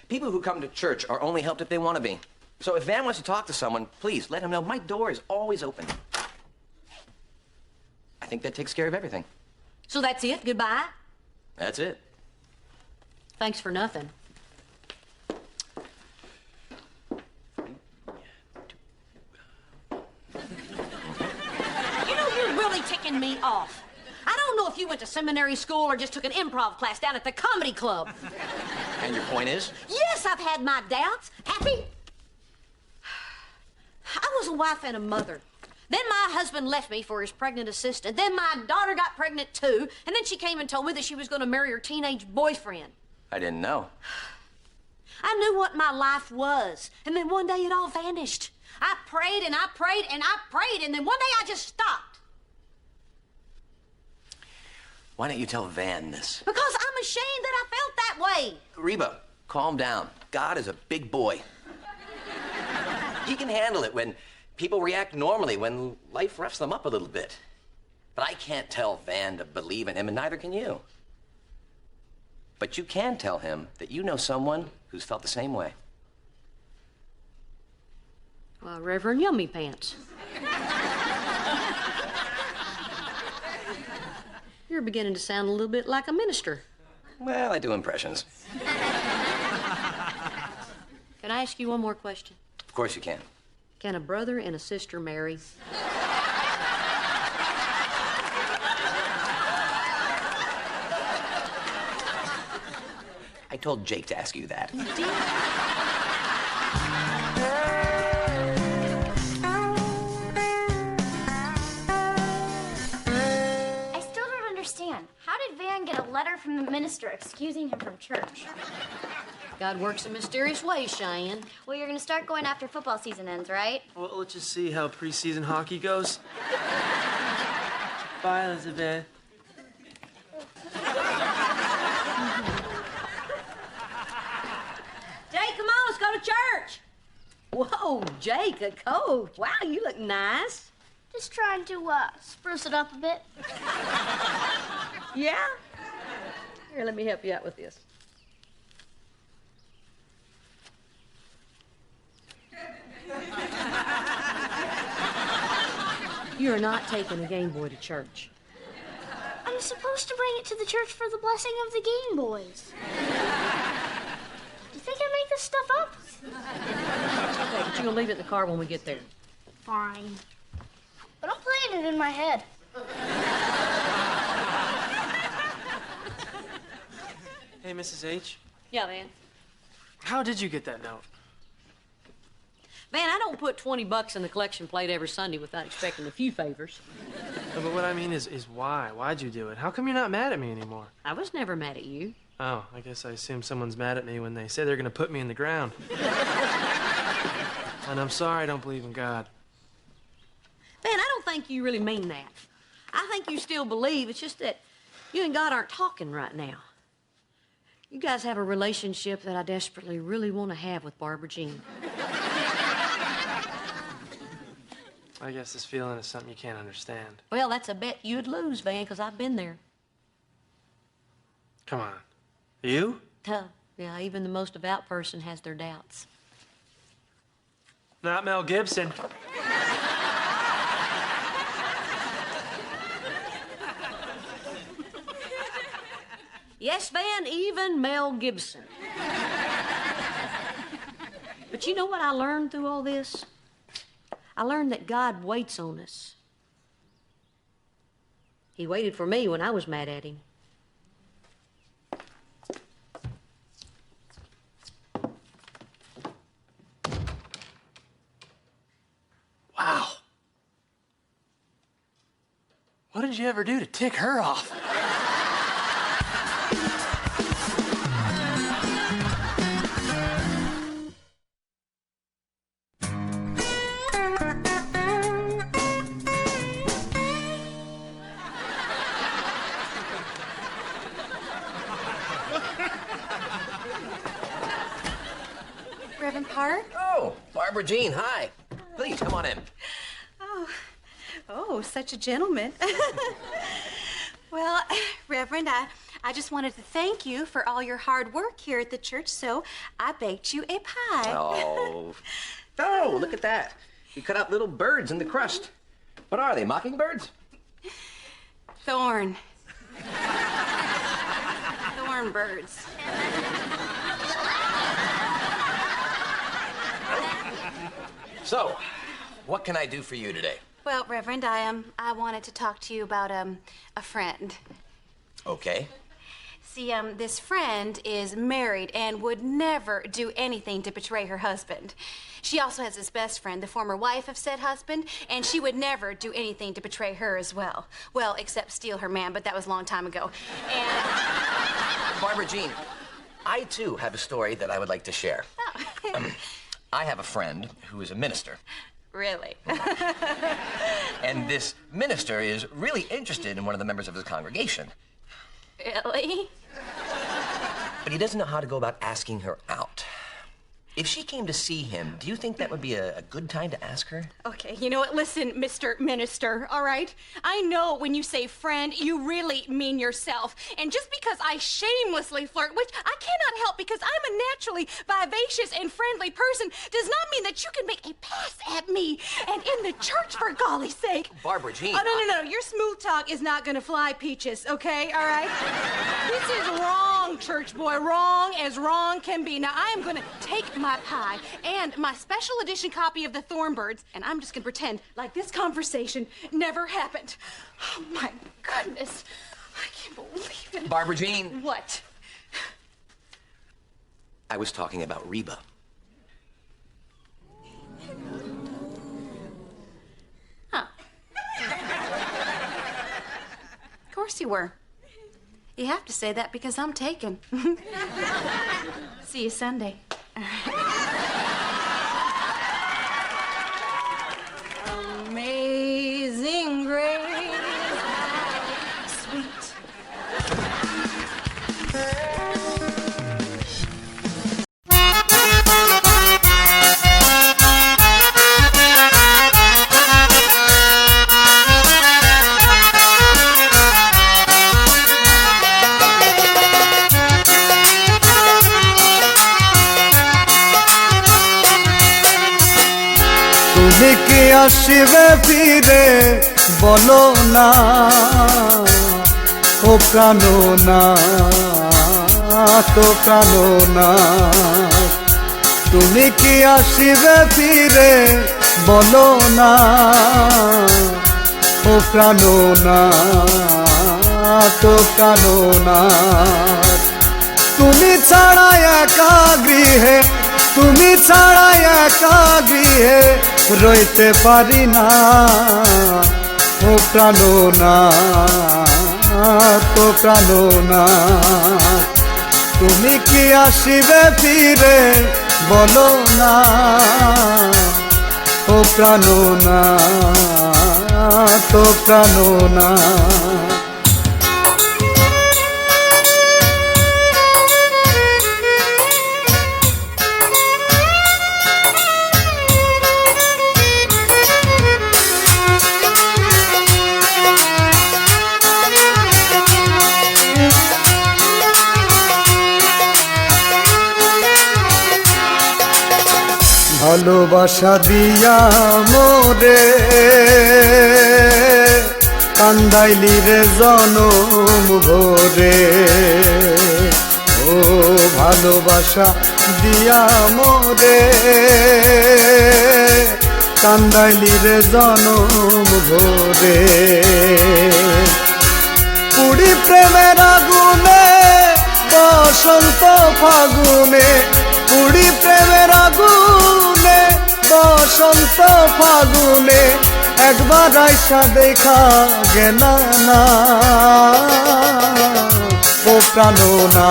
people who come to church are only helped if they want to be. So if Van wants to talk to someone, please let him know my door is always open. I think that takes care of everything. So that's it? Goodbye? That's it. Thanks for nothing. You know, you're really ticking me off. I don't know if you went to seminary school or just took an improv class down at the comedy club. And your point is? Yes, I've had my doubts. Happy? I was a wife and a mother. Then my husband left me for his pregnant assistant. Then my daughter got pregnant too. And then she came and told me that she was going to marry her teenage boyfriend. I didn't know. I knew what my life was. And then one day it all vanished. I prayed and I prayed and I prayed. And then one day I just stopped. Why don't you tell Van this? Because I'm ashamed that I felt that way. Reba, calm down. God is a big boy. He can handle it when people react normally, when life roughs them up a little bit. But I can't tell Van to believe in him, and neither can you. But you can tell him that you know someone who's felt the same way. Well, Reverend Yummy Pants. You're beginning to sound a little bit like a minister. Well, I do impressions. Can I ask you one more question? Of course you can. Can a brother and a sister marry? I told Jake to ask you that. I still don't understand. How did Van get a letter from the minister excusing him from church? God works in mysterious ways, Cheyenne. Well, you're gonna start going after football season ends, right? Well, let's just see how preseason hockey goes. Bye, Elizabeth. Jake, come on, let's go to church. Whoa, Jake, a coat. Wow, you look nice. Just trying to spruce it up a bit. Yeah? Here, let me help you out with this. You're not taking a Game Boy to church. I'm supposed to bring it to the church for the blessing of the Game Boys. Do you think I make this stuff up? Okay, but you're gonna leave it in the car when we get there. Fine. But I'm playing it in my head. Hey, Mrs. H. Yeah, Van. How did you get that note? Van, I don't put $20 in the collection plate every Sunday without expecting a few favors. No, but what I mean is why? Why'd you do it? How come you're not mad at me anymore? I was never mad at you. Oh, I guess I assume someone's mad at me when they say they're gonna put me in the ground. And I'm sorry I don't believe in God. Van, I don't think you really mean that. I think you still believe. It's just that you and God aren't talking right now. You guys have a relationship that I desperately really want to have with Barbara Jean. I guess this feeling is something you can't understand. Well, that's a bet you'd lose, Van, because I've been there. Come on. You? Yeah, even the most devout person has their doubts. Not Mel Gibson. Yes, Van, even Mel Gibson. But you know what I learned through all this? I learned that God waits on us. He waited for me when I was mad at him. Wow. What did you ever do to tick her off? Reverend Park? Oh, Barbara Jean, hi. Please, come on in. Oh, such a gentleman. Well, Reverend, I just wanted to thank you for all your hard work here at the church, so I baked you a pie. Oh. Oh, look at that. You cut out little birds in the crust. What are they, mockingbirds? Thorn birds. So, what can I do for you today? Well, Reverend, I wanted to talk to you about a friend. Okay. See, this friend is married and would never do anything to betray her husband. She also has this best friend, the former wife of said husband, and she would never do anything to betray her as well. Well, except steal her man, but that was a long time ago. And Barbara Jean, I too have a story that I would like to share. oh. I have a friend who is a minister. Really? And this minister is really interested in one of the members of his congregation. Really? But he doesn't know how to go about asking her out. If she came to see him, do you think that would be a good time to ask her? Okay, you know what? Listen, Mr. Minister, all right? I know when you say friend, you really mean yourself. And just because I shamelessly flirt, which I cannot help because I'm a naturally vivacious and friendly person, does not mean that you can make a pass at me. And in the church, for golly's sake. Barbara Jean. Oh, no. Your smooth talk is not gonna fly, Peaches, okay? All right? This is wrong, church boy. Wrong as wrong can be. Now, I am gonna take my pie and my special edition copy of the Thornbirds, and I'm just gonna pretend like this conversation never happened. Oh my goodness. I can't believe it. Barbara Jean. What? I was talking about Reba. Huh. Of course you were. You have to say that because I'm taken. See you Sunday. Amazing grace, sweet. তুমি কি আসিবে ফিরে বলো না ও প্রাণো না তো প্রাণো না তুমি কি আসিবে ফিরে বলো না ও প্রাণো না তো প্রাণো না তুমি ছাড়া একা গৃহে তুমি ছাড়া একা গৃহে রইতে পারি না ও প্রাণো না তো প্রাণো না তুমি কি আসিবে ফিরে বলো না ও প্রাণো না তো প্রাণো না ভালোবাসা দিয়া মোরে কান্দাইলি রে জনম ভরে ও ভালোবাসা দিয়া মোরে কান্দাইলি রে জনম ভরে পুরি প্রেমের আগুনে বসন্ত ফাগুনে পুরি প্রেমের আগুনে বসন্ত ফাগুনে একবার আইসা দেখা গেল না ও প্রাণো না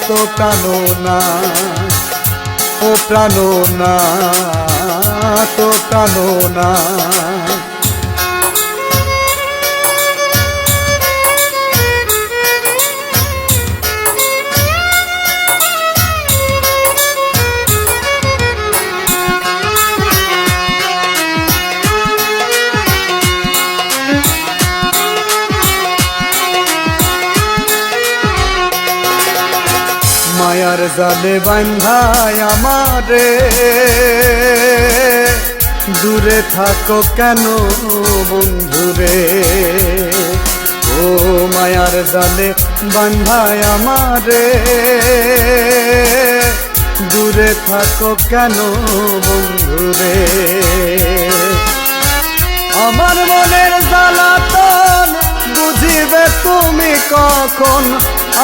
তো প্রাণো না ও প্রাণো না তো প্রাণো না মায়ার জালে বান্ধায় আমারে দূরে থাকো কেন বন্ধুরে ও মায়ার জালে বান্ধায় আমারে দূরে থাকো কেন বন্ধুরে আমার মনের জ্বালাতন বুঝিবে তুমি কখন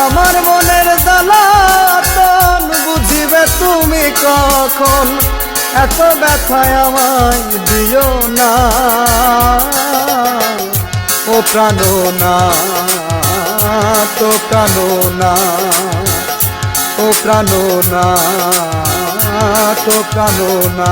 আমার মনের জ্বালাতন বুঝিবে তুমি কখন এত ব্যথায় আমায় দিও না ও প্রাণো না তো প্রাণো না ও প্রাণো না তো প্রাণো না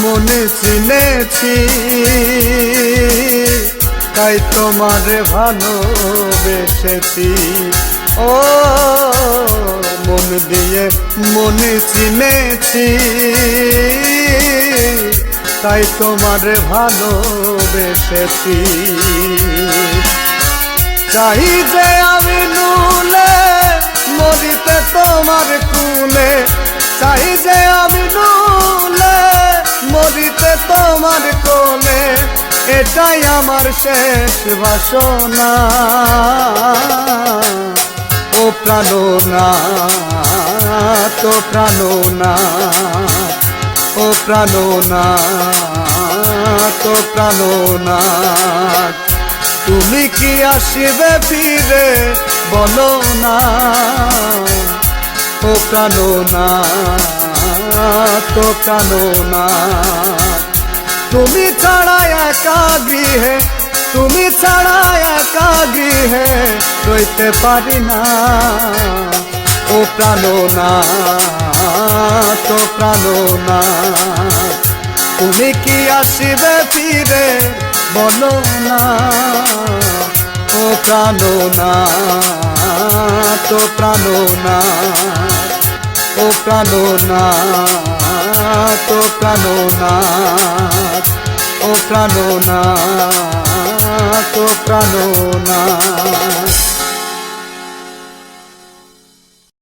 মনে চিনেছি, তাই তোমারে ভালোবেসেছি। ও মন দিয়ে মনে চিনেছি, তাই তোমারে ভালোবেসেছি। চাই যে আমি নুলে মরিতে তোমার কুলে, চাই যে আমি নুলে মরিতে তোমার কোলে, এটাই আমার শেষ বাসনা। ও প্রাণনাথ, ও প্রাণনাথ, ও প্রাণনাথ, ও প্রাণনাথ, তুমি কি আসিবে ফিরে বলো না। ও প্রাণনাথ, ও প্রাণনাথ, তুমি ছাড়া একা গৃহে, তুমি ছাড়া একা গৃহে রইতে পারি না। ও প্রাণনাথ, ও প্রাণনাথ, তুমি কি আসিবে ফিরে বলো না। ও প্রাণনাথ, ও প্রাণনাথ, ও প্রাণনাথ, ও প্রাণনাথ, ও প্রাণনাথ, ও প্রাণনাথ।